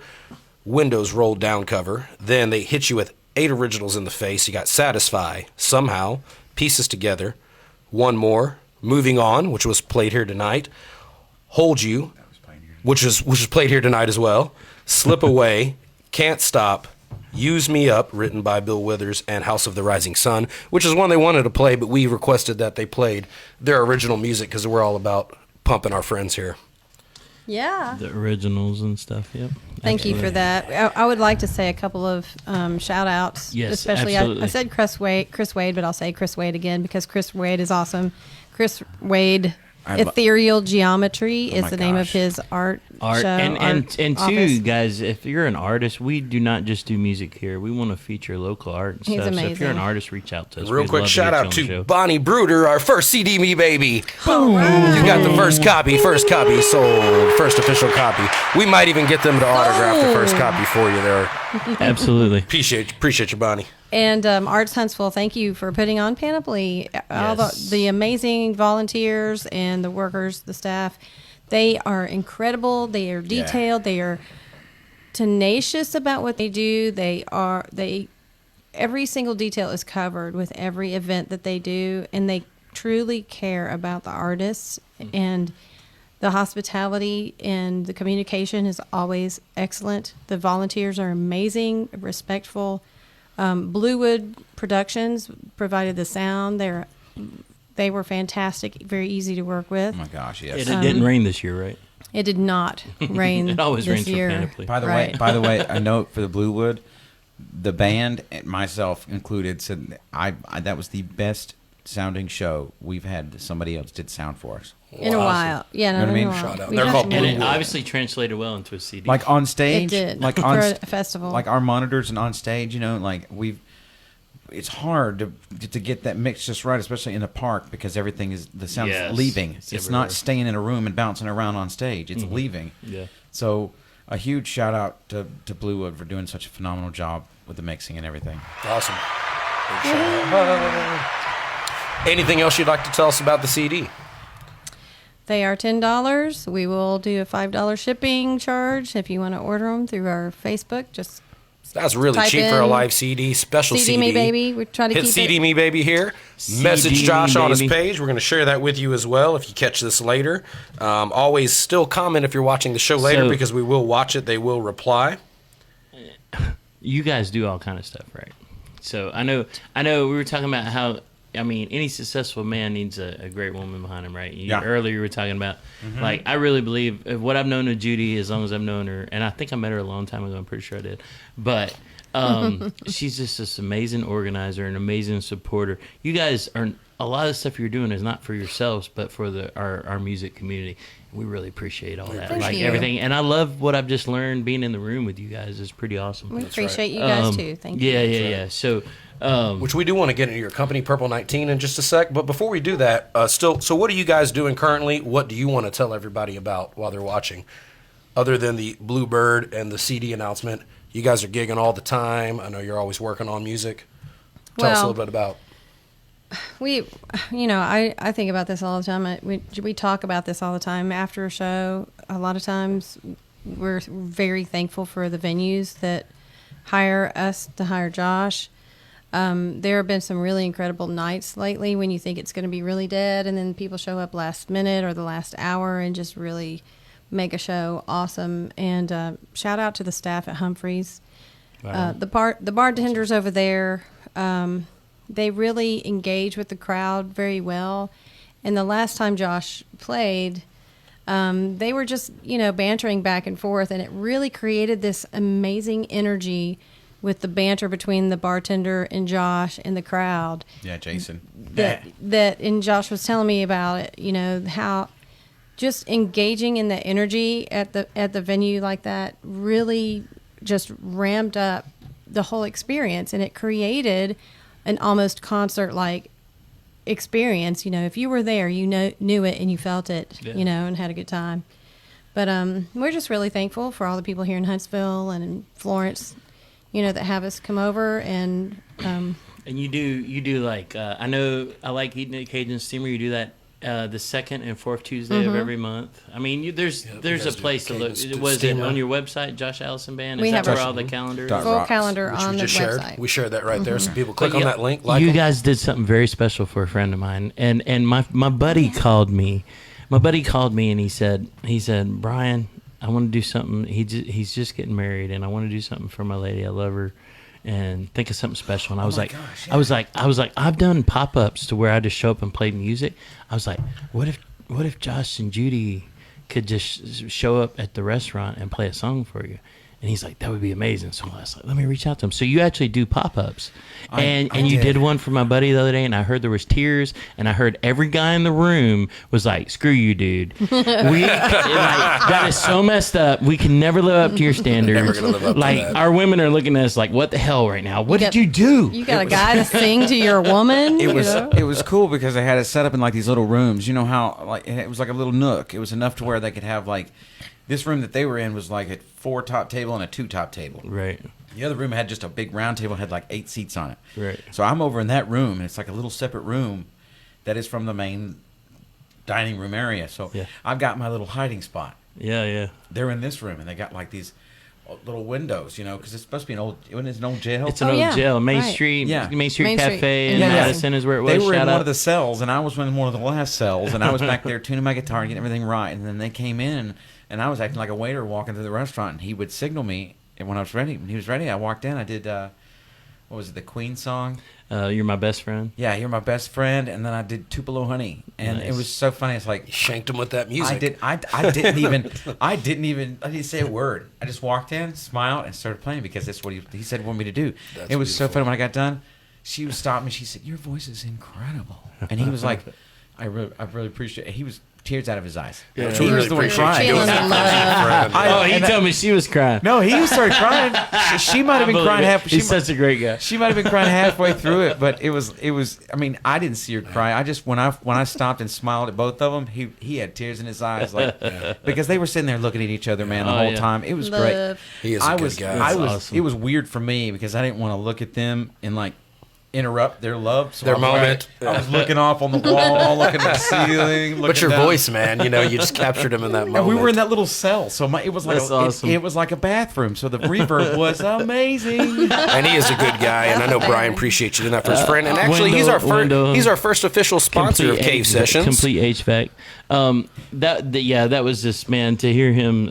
Windows rolled down cover. Then they hit you with 8 originals in the face. You got Satisfy, Somehow, Pieces Together, One More, Moving On, which was played here tonight, Hold You, which was played here tonight as well, Slip Away, Can't Stop, Use Me Up, written by Bill Withers, and House of the Rising Sun, which is one they wanted to play, but we requested that they played their original music because we're all about pumping our friends here. Yeah. The originals and stuff. Yep. Thank you for that. I would like to say a couple of shout outs. Yes, especially absolutely. I said Chris Wade, but I'll say Chris Wade again because Chris Wade is awesome. Chris Wade, Ethereal Geometry is my the name of gosh. his art Art show. and two office. guys, if you're an artist, we do not just do music here. We want to feature local art and He's stuff. So if you're an amazing. artist, reach out to us. Real We'd quick love shout get out you on the to show. Bonnie Bruder, our first CD Me Baby. Boom! You got the first copy sold, first official copy. We might even get them to autograph the first copy for you there. Absolutely. Appreciate you, Bonnie. And Arts Huntsville, thank you for putting on Panoply. All Yes. the amazing volunteers and the workers, the staff, they are incredible. They are detailed. They are tenacious about what they do. Every single detail is covered with every event that they do, and they truly care about the artists. And The hospitality and the communication is always excellent. The volunteers are amazing, respectful. Bluewood Productions provided the sound. They were fantastic, very easy to work with. Oh my gosh, yes. It didn't rain this year, right? It did not rain It always this rains year. for Panoply. By the Right. way, a note for the Bluewood, the band and myself included said I that was the best sounding show we've had. Somebody else did sound for us. In a while. Yeah, no, You know what I in a mean? while. Shout out. We They're have called to And move it it. obviously translated well into a CD. Like on stage, It did, like for on a festival. like our monitors and on stage. You know, like it's hard to get that mix just right, especially in a park because everything is the sound's Yes. leaving. It's It's everywhere. not staying in a room and bouncing around on stage. It's leaving. Yeah. So a huge shout out to Bluewood for doing such a phenomenal job with the mixing and everything. Awesome. Big shout out. Anything else you'd like to tell us about the CD? They are $10. We will do a $5 shipping charge if you want to order them through our Facebook. Just That's really Type cheap for a in live CD, special CD CD. Me Baby. We try to Hit keep CD it. Me Baby here. CD Message Me Josh on his Baby. page. We're going to share that with you as well if you catch this later. Always still comment if you're watching the show later So- because we will watch it. They will reply. You guys do all kind of stuff, right? So I know we were talking about how, I mean, any successful man needs a great woman behind him, right? Yeah. Earlier you were talking about, like, I really believe what I've known of Judy, as long as I've known her, and I think I met her a long time ago, I'm pretty sure I did, but she's just this amazing organizer, an amazing supporter. You guys are, a lot of the stuff you're doing is not for yourselves, but for our music community. We really appreciate all that, Thank like you. everything. And I love what I've just learned being in the room with you guys. Is pretty awesome. We appreciate you guys too. Thank you. Yeah. So, Which we do want to get into your company, Purple 19, in just a sec. But before we do that, so what are you guys doing currently? What do you want to tell everybody about while they're watching? Other than the Bluebird and the CD announcement, you guys are gigging all the time. I know you're always working on music. Tell us a Well, little bit about. I think about this all the time. We talk about this all the time after a show. A lot of times we're very thankful for the venues that hire us to hire Josh. There have been some really incredible nights lately when you think it's going to be really dead, and then people show up last minute or the last hour and just really make a show awesome. And shout out to the staff at Humphreys. The bartenders over there, they really engage with the crowd very well. And the last time Josh played, they were just, bantering back and forth, and it really created this amazing energy with the banter between the bartender and Josh and the crowd. Yeah, Jason. And Josh was telling me about it, how just engaging in the energy at the venue like that really just ramped up the whole experience, and it created an almost concert-like experience. If you were there, knew it and you felt it, Yeah. and had a good time. But we're just really thankful for all the people here in Huntsville and in Florence, that have us come over and. and you do like I know I like eating at Cajun Steamer. You do that the second and fourth Tuesday of every month. I mean, there's you a guys do place to look. Cajun Was it Steamer. on your website, Josh Allison Band? Is We that have where a- all the calendars? Dot Full rocks. calendar Which on we the just shared. website. We shared that right there, so people click But on yeah, that link. Like you 'em. guys did something very special for a friend of mine, and my buddy called me. My buddy called me and he said, Brian, I want to do something. He's just getting married, and I want to do something for my lady. I love her, and think of something special. And I was like, I was like, I've done pop-ups to where I just show up and play music. I was like, what if Josh and Judy could just show up at the restaurant and play a song for you? And he's like, that would be amazing. So I was like, let me reach out to him. So you actually do pop-ups. And you did one for my buddy the other day, and I heard there was tears, and I heard every guy in the room was like, screw you, dude. That is so messed up. We can never live up to your standards. Never gonna live up to like, that. our women are looking at us like, what the hell right now? What did you do? You got a guy to sing to your woman. It was cool because they had it set up in like these little rooms. You know how like it was like a little nook. It was enough to where they could have like this room that they were in was like a 4-top table and a 2-top table. Right. The other room had just a big round table and had like 8 seats on it. Right. So I'm over in that room, and it's like a little separate room that is from the main dining room area. So Yeah. I've got my little hiding spot. Yeah. They're in this room, and they got like these little windows, because it's supposed to be an old jail. It's an Oh, old yeah. jail. Main Right. Street. Yeah. Main Street Main Street. Cafe in Yeah. Madison is where it was. They were in Shout one out. of the cells, and I was in one of the last cells, and I was back there tuning my guitar and getting everything right. And then they came in, and I was acting like a waiter walking through the restaurant, and he would signal me. And when I was ready, when he was ready, I walked in. I did, what was it, the Queen song? You're my best friend. Yeah, You're My Best Friend. And then I did Tupelo Honey. And it Nice. was so funny. It's like, You shanked him with that music. I didn't say a word. I just walked in, smiled, and started playing because that's what he said wanted me to do. That's it was so beautiful. funny when I got done. She would stop me. She said, "Your voice is incredible," and he was like, I really appreciate it." He was tears out of his eyes. Yeah, He was the one crying. Feeling the love. He told me she was crying. No, he started crying. She might have been crying half. He's such a great guy. She might have been crying halfway through it, but it was. I mean, I didn't see her cry. I just when I stopped and smiled at both of them, he had tears in his eyes, like because they were sitting there looking at each other, man, the Oh, whole yeah. time. It was great. Love. He is a I good was, guy. I was. awesome. It was weird for me because I didn't want to look at them and like interrupt their love. So Their I was moment. I was looking off on the wall, looking at the ceiling. But looking your down. voice, man, you just captured him in that moment. And we were in that little cell, so it was like That's awesome. it was like a bathroom. So the reverb was amazing. And he is a good guy, and I know Brian appreciates you doing that for his friend. And actually, he's Window- our first official sponsor of Complete Cave Sessions. Complete HVAC. That was just, man, to hear him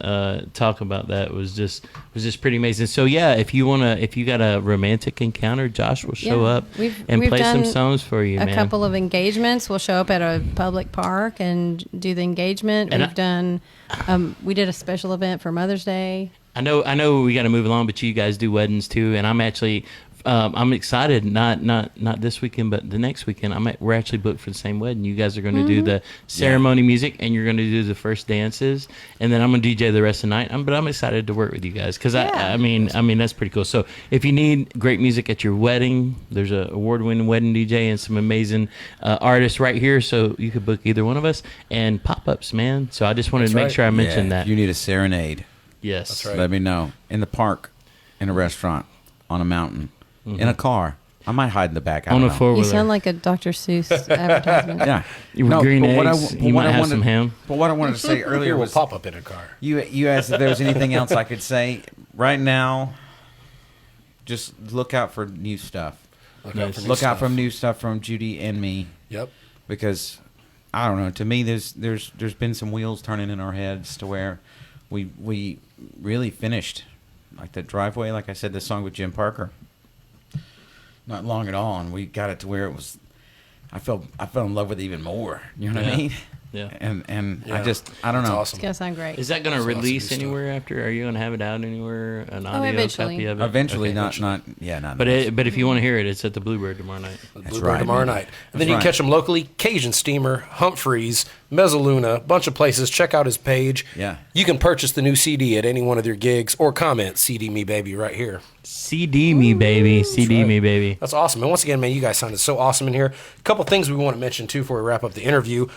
talk about that was just pretty amazing. So yeah, if you got a romantic encounter, Josh will show Yeah. up We've play some done songs for you, A man. couple of engagements. We'll show up at a public park and do the engagement. And We've done. We did a special event for Mother's Day. I know we got to move along, but you guys do weddings too, and I'm actually I'm excited. Not this weekend, but the next weekend. We're actually booked for the same wedding. You guys are going to do the ceremony music, and you're going to do the first dances, and then I'm going to DJ the rest of the night. But I'm excited to work with you guys because Yeah. I mean that's pretty cool. So if you need great music at your wedding, there's a award-winning wedding DJ and some amazing artists right here. So you could book either one of us and pop-ups, man. So I just wanted to make right. sure I mentioned Yeah, that. if you need a serenade, Yes, That's right. let me know. In the park, in a restaurant, on a mountain, in a car. I might hide in the back. I On don't a know. four-wheeler. You sound like a Dr. Seuss advertisement. Yeah. With green but what eggs, but you what might I have wanted- some ham. But what I wanted to say earlier We'll was pop up in a car. you asked if there was anything else I could say. Right now, just look out for new stuff. Look out for new stuff from Judy and me Yep. because I don't know. To me, there's been some wheels turning in our heads to where we really finished like the driveway. Like I said, the song with Jim Parker. Not long at all, and we got it to where it was. I fell in love with it even more. You know what I mean? Yeah. And Yeah. I don't That's know. It's awesome. gonna sound great. Is that going to That's awesome release new stuff. anywhere after? Are you going to have it out anywhere? An audio eventually. copy of it? Eventually, Okay. not. But if you want to hear it, it's at the Bluebird tomorrow night. Bluebird right, tomorrow man. night. And then That's you can right. catch him locally, Cajun Steamer, Humphreys, Mezzaluna, bunch of places. Check out his page. Yeah. You can purchase the new CD at any one of their gigs or comment CD Me Baby right here. CD me, baby. CD me, baby. That's awesome. And once again, man, you guys sounded so awesome in here. A couple things we want to mention, too, before we wrap up the interview.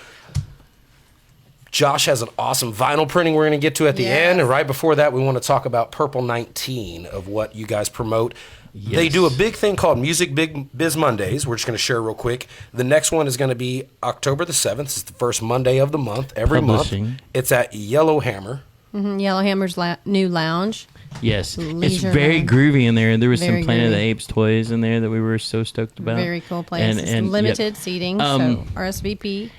Josh has an awesome vinyl printing we're going to get to at the Yes. end. And right before that, we want to talk about Purple 19 of what you guys promote. They do a big thing called Music Big Biz Mondays. We're just going to share real quick. The next one is going to be October the 7th. It's the first Monday of the month, every Publishing. month. It's at Yellowhammer. Yellowhammer's new lounge. Yes. It's Leisure very Land. groovy in there. There was Very some Planet of the groovy. Apes toys in there that we were so stoked about. Very cool place. It's yep. limited seating, so RSVP.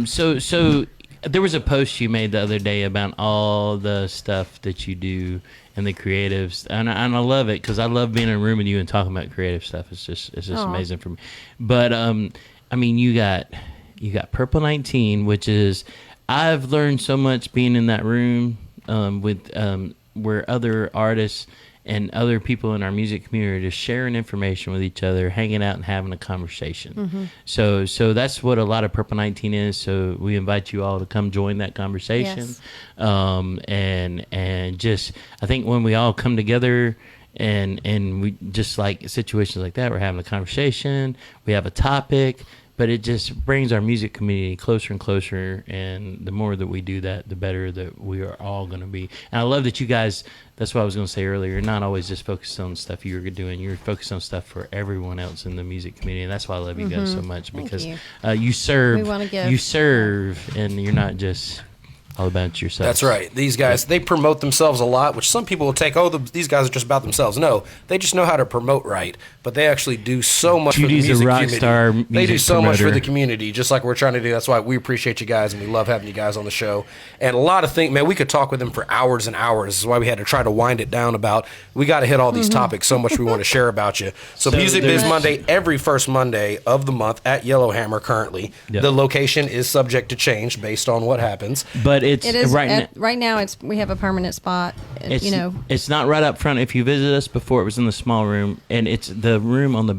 So there was a post you made the other day about all the stuff that you do and the creatives, and I love it because I love being in a room with you and talking about creative stuff. It's just Aw. amazing for me. But I mean, you got Purple 19, which is I've learned so much being in that room with where other artists and other people in our music community are just sharing information with each other, hanging out and having a conversation. So that's what a lot of Purple 19 is. So we invite you all to come join that conversation. Yes. And just, I think when we all come together and we just like situations like that, we're having a conversation, we have a topic, but it just brings our music community closer and closer. And the more that we do that, the better that we are all going to be. And I love that you guys, that's what I was going to say earlier, you're not always just focused on stuff you're doing. You're focused on stuff for everyone else in the music community. And that's why I love you guys so much, Thank because you. you serve, We wanna give. you serve, and you're not just all about yourself. That's right. These guys, they promote themselves a lot, which some people will take, these guys are just about themselves. No, they just know how to promote right, but they actually do so much Judy's for the music a rock community. star They do music so much for promoter. the community, just like we're trying to do. That's why we appreciate you guys, and we love having you guys on the show. And a lot of things, man, we could talk with them for hours and hours. This is why we had to try to wind it down about, we got to hit all these topics, so much we want to share about you. So Music Biz Monday, every first Monday of the month at Yellowhammer currently. Yep. The location is subject to change based on what happens. But it's It is right right now. We have a permanent spot. It's, You know, it's not right up front. If you visit us before, it was in the small room, and it's the room on the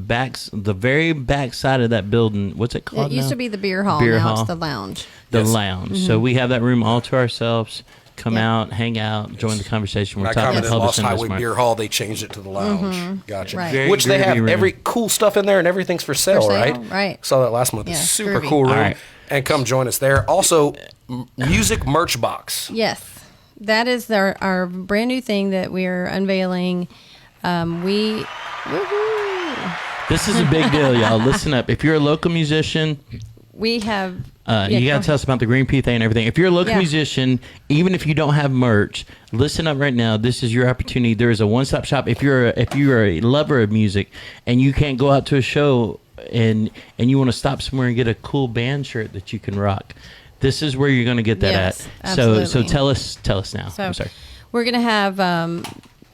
very back side of that building. What's it called? it used now? to be the beer hall. Beer now hall. it's the lounge. The Yes. lounge. So we have that room all to ourselves. Come Yeah. out, hang out, join the conversation. We're When I talking commented Lost publishing Highway this month. Beer Hall, they changed it to the lounge. Gotcha. Right. Very Which they groovy have room. every cool stuff in there, and everything's for sale, For sale, right? right. Saw that last month. Yeah, It's super groovy. cool room. All right. And come join us there. Also, music merch box. Yes, that is our brand new thing that we are unveiling. Woohoo! This is a big deal, y'all. Listen up. If you're a local musician, We have. you got to tell us about the Green Pea thing and everything. If you're a local Yeah. musician, even if you don't have merch, listen up right now. This is your opportunity. There is a one-stop shop. If you're a lover of music and you can't go out to a show and you want to stop somewhere and get a cool band shirt that you can rock, this is where you're going to get that Yes, at. So absolutely. tell us now. So I'm sorry. we're going to have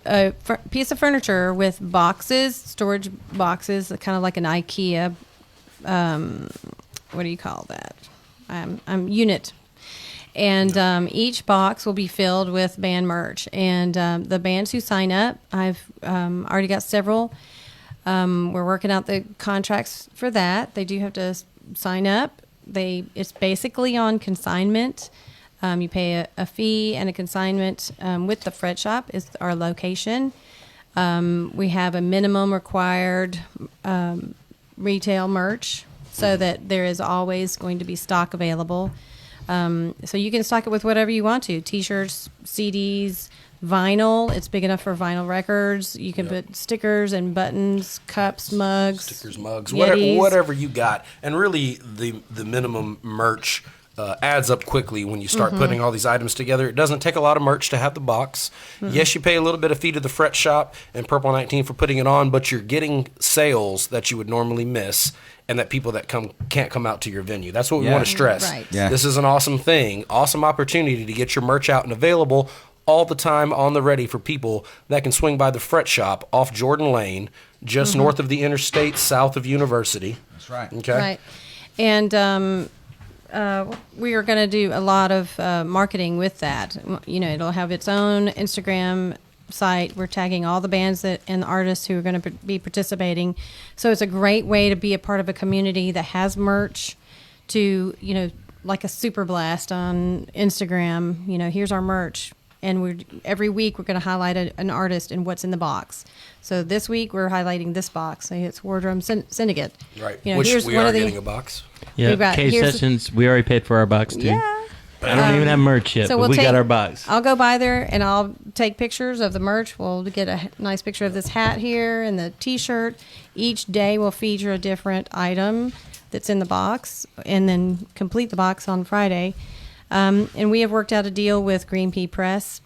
a piece of furniture with boxes, storage boxes, kind of like an IKEA. What do you call that? Unit. And each box will be filled with band merch. And the bands who sign up, I've already got several. We're working out the contracts for that. They do have to sign up. It's basically on consignment. You pay a fee and a consignment with the Fret Shop is our location. We have a minimum required retail merch so that there is always going to be stock available. So you can stock it with whatever you want to. T-shirts, CDs, vinyl. It's big enough for vinyl records. You can put stickers and buttons, cups, mugs. Stickers, mugs, Yetis. whatever you got. And really, the minimum merch adds up quickly when you start putting all these items together. It doesn't take a lot of merch to have the box. Yes, you pay a little bit of fee to the Fret Shop and Purple 19 for putting it on, but you're getting sales that you would normally miss and that people that can't come out to your venue. That's what we Yeah. want to stress. Right. Yeah. This is an awesome thing, awesome opportunity to get your merch out and available all the time on the ready for people that can swing by the Fret Shop off Jordan Lane, just north of the interstate, south of University. That's right. Okay. Right. And we are going to do a lot of marketing with that. You know, it'll have its own Instagram site. We're tagging all the bands and the artists who are going to be participating. So it's a great way to be a part of a community that has merch to, you know, like a super blast on Instagram. You know, here's our merch. And every week we're going to highlight an artist and what's in the box. So this week we're highlighting this box. It's Wardrobe Syndicate. Right. You know, Which here's we one are of the- getting a box. Yeah, We've got- Cage here's- Sessions, we already paid for our box, too. Yeah. I don't even have merch yet, So but we got our box. I'll go by there and I'll take pictures of the merch. We'll get a nice picture of this hat here and the T-shirt. Each day will feature a different item that's in the box, and then complete the box on Friday. And we have worked out a deal with Green Pea Press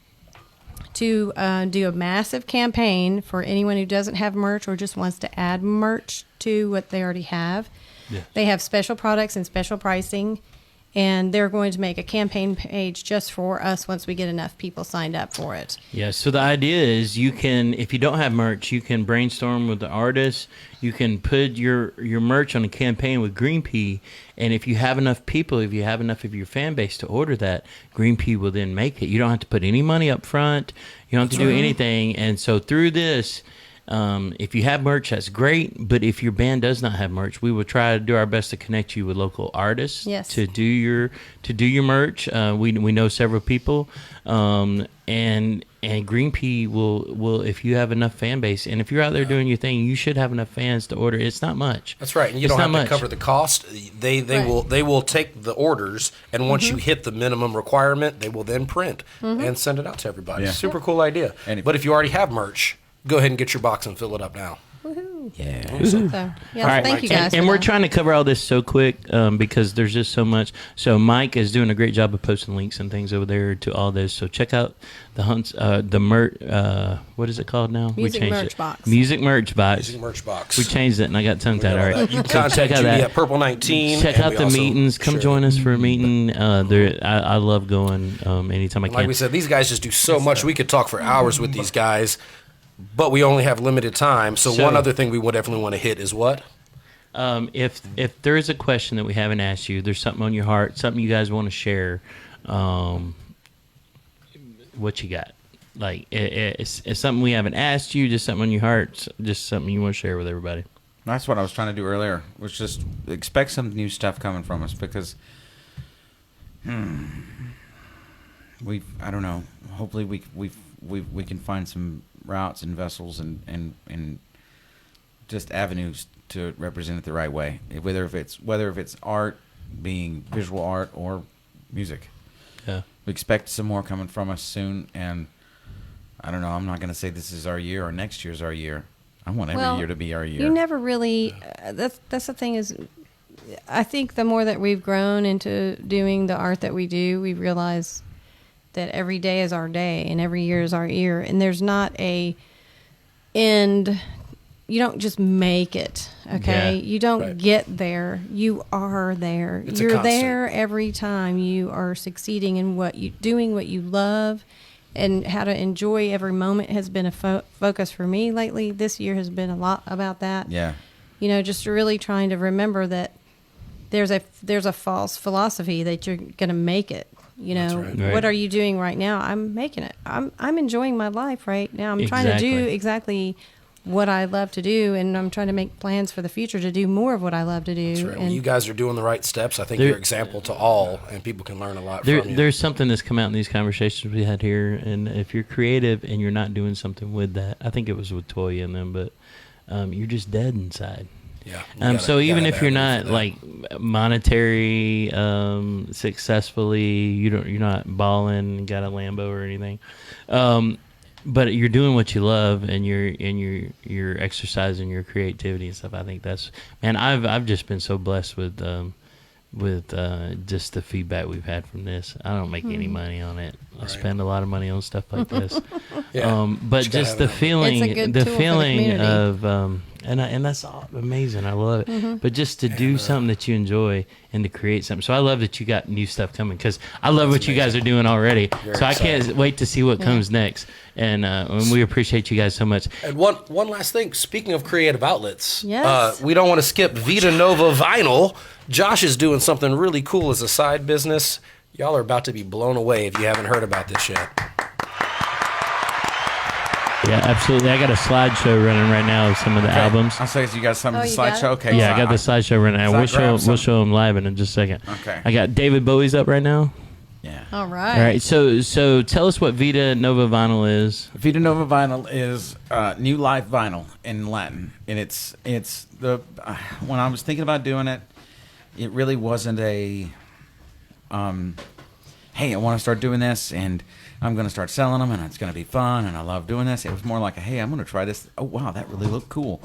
to do a massive campaign for anyone who doesn't have merch or just wants to add merch to what they already have. Yeah. They have special products and special pricing. And they're going to make a campaign page just for us once we get enough people signed up for it. Yeah, so the idea is you can, if you don't have merch, you can brainstorm with the artists. You can put your merch on a campaign with Green Pea, and if you have enough people, if you have enough of your fan base to order that, Green Pea will then make it. You don't have to put any money up front. You don't have to do anything. And so through this, if you have merch, that's great. But if your band does not have merch, we will try to do our best to connect you with local artists to do your merch. We know several people, and Green Pea will if you have enough fan base, and if you're out there doing your thing, you should have enough fans to order. It's not much. That's right, and you It's don't have not to much. cover the cost. They will take the orders, and once you hit the minimum requirement, they will then print and send it out to everybody. Yeah. Super cool idea. And if- But if you already have merch, go ahead and get your box and fill it up now. Yeah. So, yeah, All right. thank you guys. And for we're that. trying to cover all this so quick because there's just so much. So Mike is doing a great job of posting links and things over there to all this. So check out the Hunts, the merch. What is it called now? Music we changed merch it. box. Music merch box. Music merch box. We changed it, and I got tongue tied. All right. You can So contact check out Judy that. at Purple 19. Check and out we the also meetings. Come share join it. us for a meeting. I love going anytime I can. Like we said, these guys just do so much. We could talk for hours with these guys, but we only have limited time. So one other thing we would definitely want to hit is what? If there is a question that we haven't asked you, there's something on your heart, something you guys want to share, what you got? Like it's something we haven't asked you, just something on your heart, just something you want to share with everybody. That's what I was trying to do earlier. Was just expect some new stuff coming from us because, I don't know. Hopefully we can find some routes and vessels and just avenues to represent it the right way. Whether if it's art, being visual art or music. Yeah. We expect some more coming from us soon, and I don't know. I'm not going to say this is our year or next year's our year. I want every year to be our year. You never really. That's the thing is, I think the more that we've grown into doing the art that we do, we realize that every day is our day and every year is our year, and there's not a end. You don't just make it, okay? Yeah. You don't Right. get there. You are there. It's a You're constant. there every time. You are succeeding in doing what you love, and how to enjoy every moment has been a focus for me lately. This year has been a lot about that. Yeah. You know, just really trying to remember that there's a false philosophy that you're going to make it. You know, right. Right. what are you doing right now? I'm making it. I'm enjoying my life right now. I'm trying to do Exactly. exactly what I love to do, and I'm trying to make plans for the future to do more of what I love to do. That's right. Well, And you guys are doing the right steps. I think There- you're an example to all, and people can learn a lot from you. There's something that's come out in these conversations we had here, and if you're creative and you're not doing something with that, I think it was with Toya and them, but you're just dead inside. Yeah. You So gotta even have if you're avenue not for that. like monetary successfully, you're not balling and got a Lambo or anything, but you're doing what you love and you're exercising your creativity and stuff. I think that's, man. I've just been so blessed with just the feedback we've had from this. I don't make any money on it. I spend a lot of money on stuff like this. Yeah. But You gotta just have the it. feeling, It's a good the tool for the feeling community. of, and that's all amazing. I love it. But just to do something that you enjoy and to create something. So I love that you got new stuff coming because I love what you guys are doing already. Very So I can't exciting. wait to see what comes next. And we appreciate you guys so much. And one last thing. Speaking of creative outlets, Yes. we don't want to skip Vita Nova Vinyl. Josh is doing something really cool as a side business. Y'all are about to be blown away if you haven't heard about this yet. Yeah, absolutely. I got a slideshow running right now of some of the albums. I'll say, you got something Oh, to you got slideshow? it? Okay. Yeah, I got the slideshow right now. so I We'll show grabbed we'll some. show them live in just a second. Okay. I got David Bowie's up right now. Yeah. all right. All right. So tell us what Vita Nova Vinyl is. Vita Nova Vinyl is New Life Vinyl in Latin, and it's the when I was thinking about doing it, it really wasn't a hey, I want to start doing this, and I'm going to start selling them, and it's going to be fun, and I love doing this. It was more like, hey, I'm going to try this. Oh wow, that really looked cool.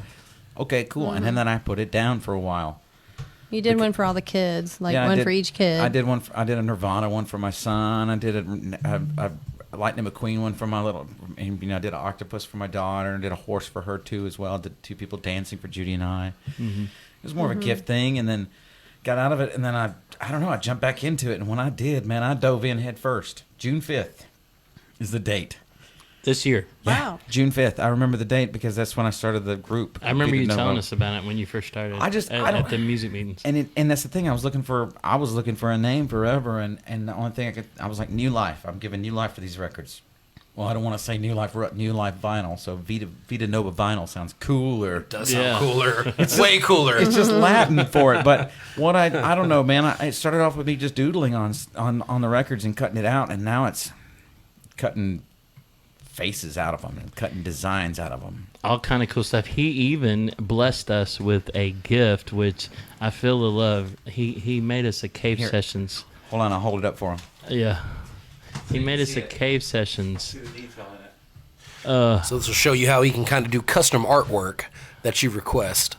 Okay, cool. And then I put it down for a while. You did one for all the kids, like Yeah, I one did- for each kid. I did one. I did a Nirvana one for my son. I did a Lightning McQueen one for my little. And, I did an octopus for my daughter, and did a horse for her too as well. Did two people dancing for Judy and I. It was more of a gift thing, and then got out of it, and then I don't know. I jumped back into it, and when I did, man, I dove in head first. June 5th is the date. This year. Wow. June 5th. I remember the date because that's when I started the group. I remember Vita you Nova. telling us about it when you first started. I don't- at the music meetings. And that's the thing. I was looking for a name forever, and the only thing I was like, New Life. I'm giving new life for these records. Well, I don't want to say New Life Vinyl, so Vita Nova Vinyl sounds cooler. Does sound Yeah. cooler. It's way cooler. It's just Latin for it. But what I don't know, man. It started off with me just doodling on the records and cutting it out, and now it's cutting faces out of them and cutting designs out of them. All kind of cool stuff. He even blessed us with a gift, which I feel the love. He made us a cave Here. sessions. Hold on, I'll hold it up for him. Yeah. He you made can us see a it. cave sessions. See the detail in it. So this will show you how he can kind of do custom artwork. that you request.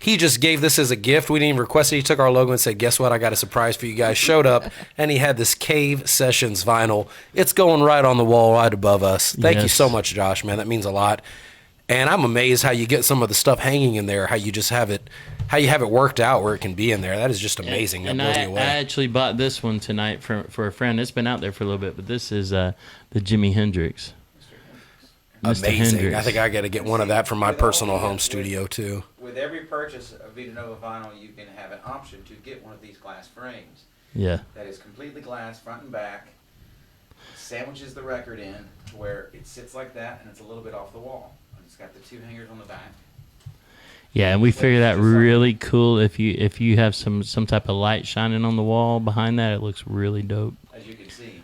He just gave this as a gift. We didn't even request it. He took our logo and said, guess what? I got a surprise for you guys. Showed up, and he had this Cave Sessions vinyl. It's going right on the wall right above us. Thank you Yes. so much, Josh, man. That means a lot. And I'm amazed how you get some of the stuff hanging in there, how you just have it, how you have it worked out where it can be in there. That is just amazing. That And blows I me away. actually bought this one tonight for a friend. It's been out there for a little bit, but this is the Jimi Hendrix. Mr. Amazing. Hendrix. I think I got to get one of that for my personal home studio, too. With every purchase of Vita Nova vinyl, you can have an option to get one of these glass frames Yeah. that is completely glass, front and back. Sandwiches the record in to where it sits like that, and it's a little bit off the wall. And it's got the two hangers on the back. Yeah, and we figured that really cool. If you have some type of light shining on the wall behind that, it looks really dope. As you can see.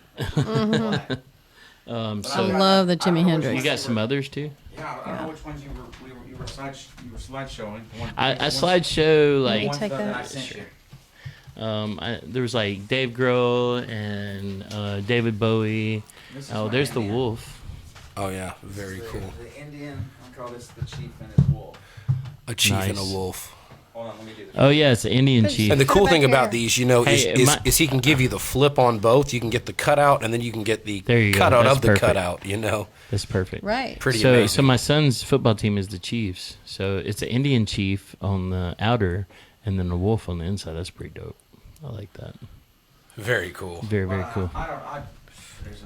I So love the I don't Jimi know which Hendrix. you got some others too. Yeah, I don't know which ones you were slide showing. I slideshow Let me like take that. I sent you. there was like Dave Grohl and David Bowie. This is Oh, my there's the Indian. wolf. Oh, yeah. Very The- cool. The Indian, I call this the chief and his wolf. A chief and a Nice. wolf. Hold on, let me do this. Oh yeah, it's the Indian chief. And the Put cool it thing back about here. these, you know, Hey, is he can give you the flip on both. You can get the cutout, and then you can get the There you go. cutout That's of the perfect. cutout, you know. That's perfect. Right. Pretty So amazing. my son's football team is the Chiefs. So it's the Indian chief on the outer, and then the wolf on the inside. That's pretty dope. I like that. Very cool. Very cool.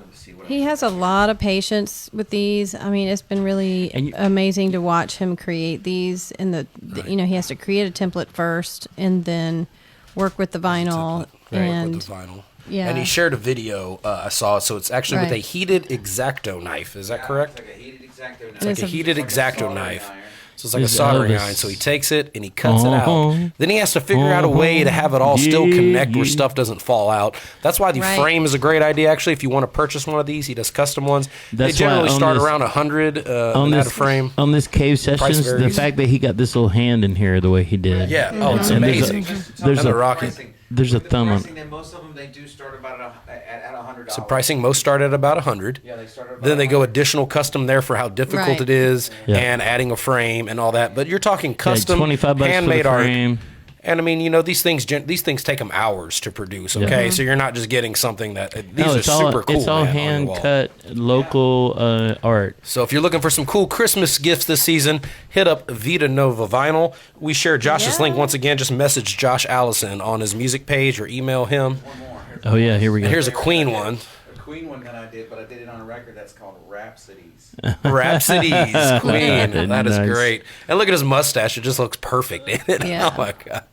Let's see what He has a lot of patience with these. I mean, it's been really And you- amazing to watch him create these. And you know, he has to create a template first, and then work with the vinyl. Right, And with the vinyl. yeah. And he shared a video I saw. So it's actually with a Right. heated X-Acto knife. Is that correct? It's like a heated X-Acto knife. It's like a heated It's X-Acto soldering knife. iron. So it's like a This soldering Elvis. iron. So he takes it and he cuts it Uh-huh. out. Then he has to figure out a way to have it all still Yeah, connect where yeah. stuff doesn't fall out. That's why the Right. frame is a great idea. Actually, if you want to purchase one of these, he does custom ones. That's they generally why on start this- around 100 On and this add a frame. on this cave sessions, the varies. fact that he got this little hand in here the way he did. Yeah. Oh, it's And there's a- amazing. there's And a- the Rocky. there's a With the thumb on- pricing, then most of them they do start about at $100. So pricing most start at about 100. Yeah, they start at about Then they go 100. additional custom there for how difficult Right. it is, Yeah. and adding a frame and all that. But you're talking Yeah, custom, 25 bucks handmade for the art. frame. And I mean, you know, these things take them hours to produce. Okay, so you're not just getting something that these No, are it's all super cool. it's all man, on your hand wall. cut local art. So if you're looking for some cool Christmas gifts this season, hit up Vita Nova Vinyl. We share Josh's link once again. Just message Josh Allison on his music page or email him. One more. Oh yeah, here we go. And here's a Queen one. A Queen one that I did, but I did it on a record that's called Rhapsodies. Rhapsodies, Queen. That is Nice. great. And look at his mustache; it just looks perfect in it. Yeah. Oh my god,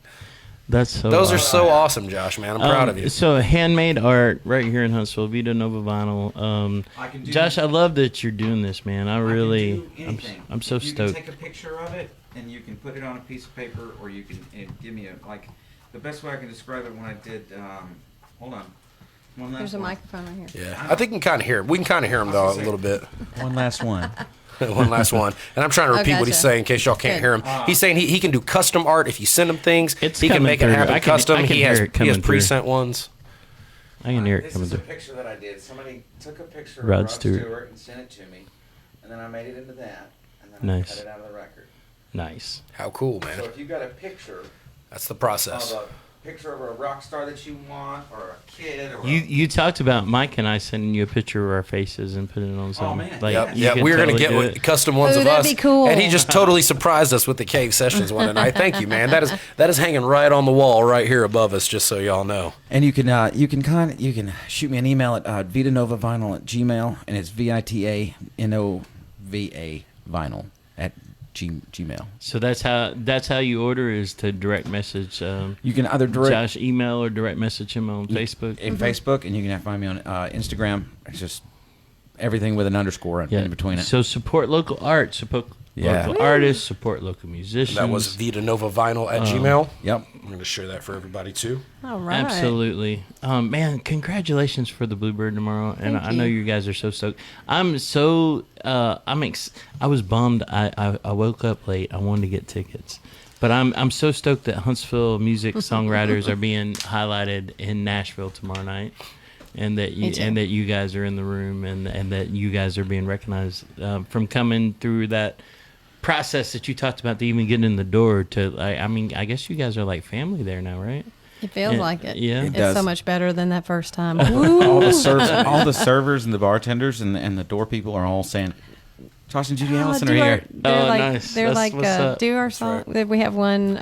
That's so. those are awesome. so awesome, Josh. Man, I'm proud of you. So handmade art right here in Huntsville, Vita Nova Vinyl. I can do- Josh, I love that you're doing this, man. I really, I can do anything. I'm so you stoked. can take a picture of it and you can put it on a piece of paper, or you can give me the best way I can describe it when I did. Hold on. One last There's a one. microphone right here. Yeah, I think we can kind of hear. We can kind of hear him though a little bit. One last one. One last one, and I'm trying to repeat what he's gotcha. saying in case y'all can't Good. hear him. He's saying he can do custom art if you send him things. It's he can coming make it through. happen I can- custom. I can He hear has it coming through. pre-sent ones. I can hear it This coming is a through. picture that I did. Somebody took a picture Rod of Rod Stewart. Stewart and sent it to me, and then I made it into that, and then I Nice. cut it out of the record. Nice. How cool, So man! if you got a picture That's the process. of a picture of a rock star that you want, or a kid, or You talked about Mike and I sending you a picture of our faces and putting it on something. man. Like, Yep, you yep. could We were gonna totally get do with it. custom ones Ooh, of that'd us, be cool. and he just totally surprised us with the cave sessions one night. Thank you, man. That is hanging right on the wall right here above us, just so y'all know. And you can shoot me an email at vitanovavinyl@gmail, and it's VITANOVA vinyl at gmail. So that's how you order is to direct message You can either direct Josh email or direct message him on Facebook. in Facebook, and you can find me on Instagram. It's just everything with an underscore in between it. So support local art, support Yeah. local artists, support local musicians. That was Vita Nova Vinyl at Gmail. Yep. I'm going to share that for everybody too. All right. Absolutely. Man, congratulations for the Bluebird tomorrow. And Thank I know you. you guys are so stoked. I'm so, I was bummed. I woke up late. I wanted to get tickets. But I'm so stoked that Huntsville music songwriters are being highlighted in Nashville tomorrow night. And that Me too. you guys are in the room and that you guys are being recognized from coming through that process that you talked about to even get in the door to, like, I mean, I guess you guys are like family there now, right? It feels Yeah, like it. yeah. It It's does. so much better than that first time. all the servers and the bartenders and the door people are all saying, Josh and Judy Allison are here. They're Oh, like, nice. They're That's like, what's up. do our song. We have one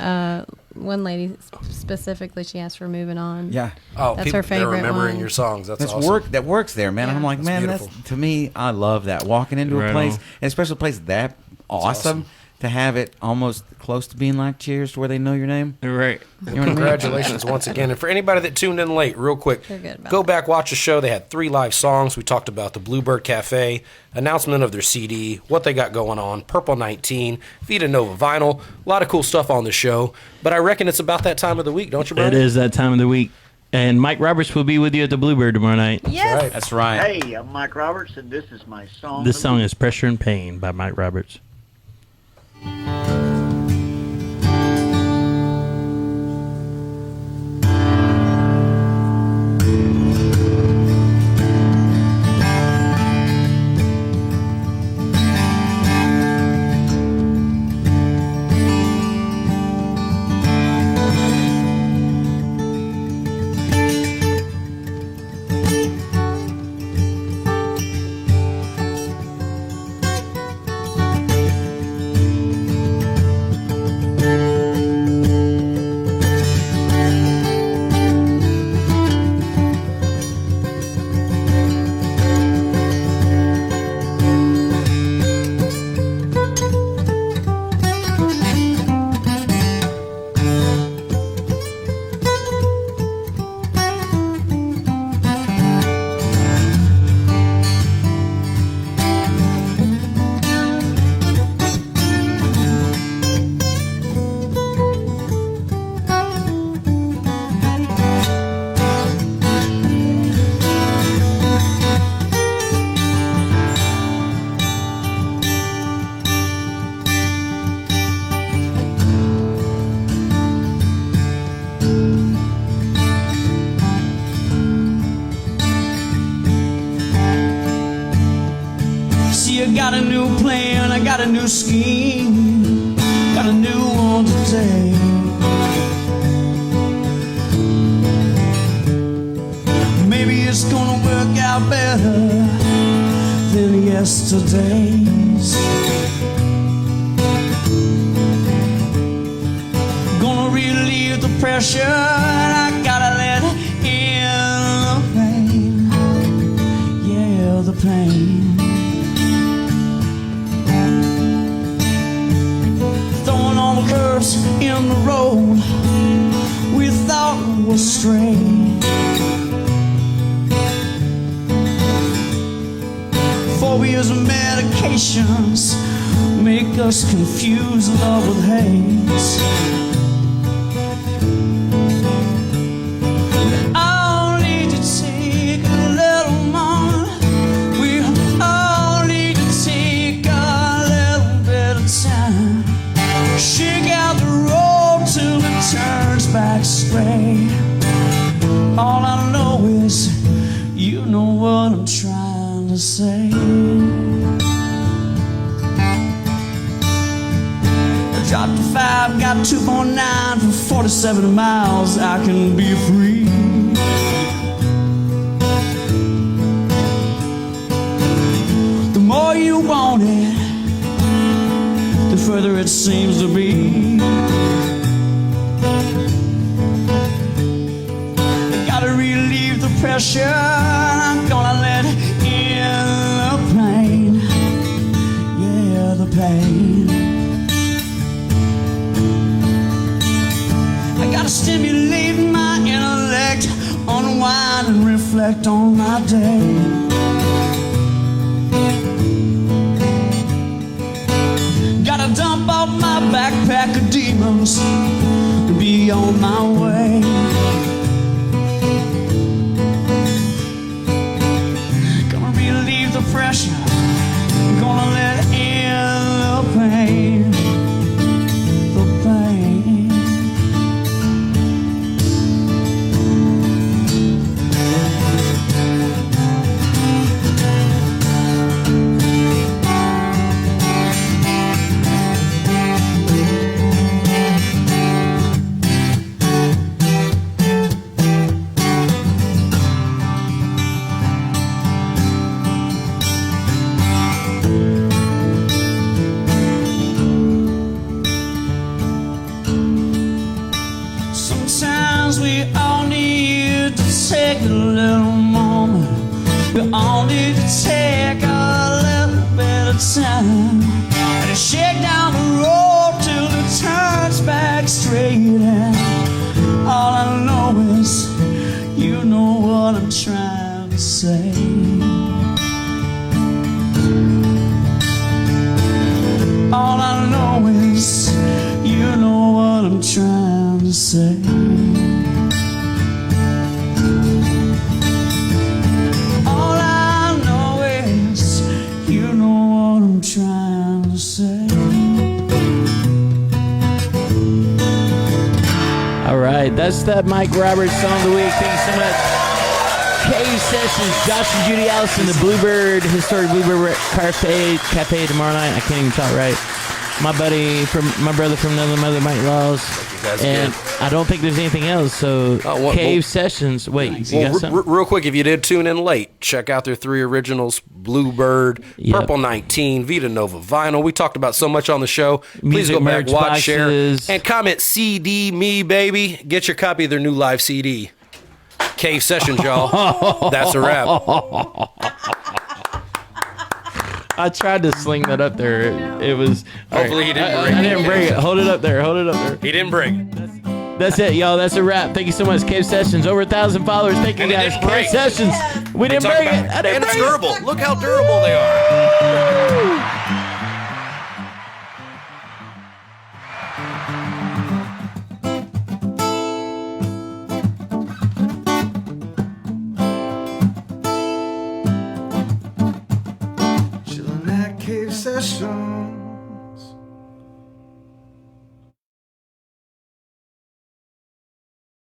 lady specifically. She asked for "Moving On." Yeah. Oh, That's people, her favorite they're remembering one. your songs. That's That's awesome. work. That works there, man. Yeah. I'm like, That's man, beautiful. that's to me. I love that walking into Right a place, on. and especially a place that awesome, awesome. to have it almost close to being like Cheers, to where they know your name. Right. You know what I mean? Congratulations once again. And for anybody that tuned in late, real quick, Feel good about go that. back, watch the show. They had 3 live songs. We talked about the Bluebird Cafe, announcement of their CD, what they got going on, Purple 19, Vita Nova vinyl. A lot of cool stuff on the show. But I reckon it's about that time of the week, don't you, Brian? It is that time of the week. And Mike Roberts will be with you at the Bluebird tomorrow night. Yes. Right. That's right. Hey, I'm Mike Roberts, and this is my song. This song is Pressure and Pain by Mike Roberts. See, I got a new plan, I got a new scheme, got a new one today. Maybe it's gonna work out better than yesterday's. Gonna relieve the pressure, I gotta let in the pain. Yeah, the pain. Throwing all the curves in the road we thought was straight. Phobias and medications make us confuse love with hate. All need to take a little more. We all need to take a little bit of time. Shake out the road till it turns back straight. All I know is you know what I'm trying to say. I dropped to 5, got 2.9 for 47 miles. I can be free. The more you want it, the further it seems to be. I gotta relieve the pressure, I'm gonna let in the pain. Yeah, the pain. I gotta stimulate my intellect, unwind and reflect on my day. Gotta dump out my backpack of demons and be on my way. Gonna relieve the pressure, gonna let in the pain, the pain. take a little moment. You all need to take a little bit of time and shake down the road till it turns back straight. And all I know is you know what I'm trying to say. All I know is you know what I'm trying to say. All I know is you know what I'm trying to say. All right, that's that Mike Roberts song of the week. Thank you so much. Cave Sessions, Josh and Judy Allison, the Bluebird, historic Bluebird Cafe tomorrow night. I can't even talk right. My brother from another mother, Mike Laws. And I don't think there's anything else. So Cave Sessions. Wait, you got something? Real quick, if you did tune in late, check out their 3 originals: Bluebird, Purple 19, Vita Nova Vinyl. We talked about so much on the show. Please Music go back, merch watch, share, boxes. and comment CD me, baby. Get your copy of their new live CD. Cave Sessions, y'all. That's a wrap. I tried to sling that up there. It was. Hopefully he didn't bring it. I didn't bring it. Hold it up there. Hold it up there. He didn't bring it. That's it, y'all. That's a wrap. Thank you so much. Cave Sessions, over 1,000 followers. Thank you, And it guys. didn't Cave break. Sessions. We didn't Talk bring about it. I didn't and it's bring it. durable. Look how durable they are. Chillin' at Cave Sessions.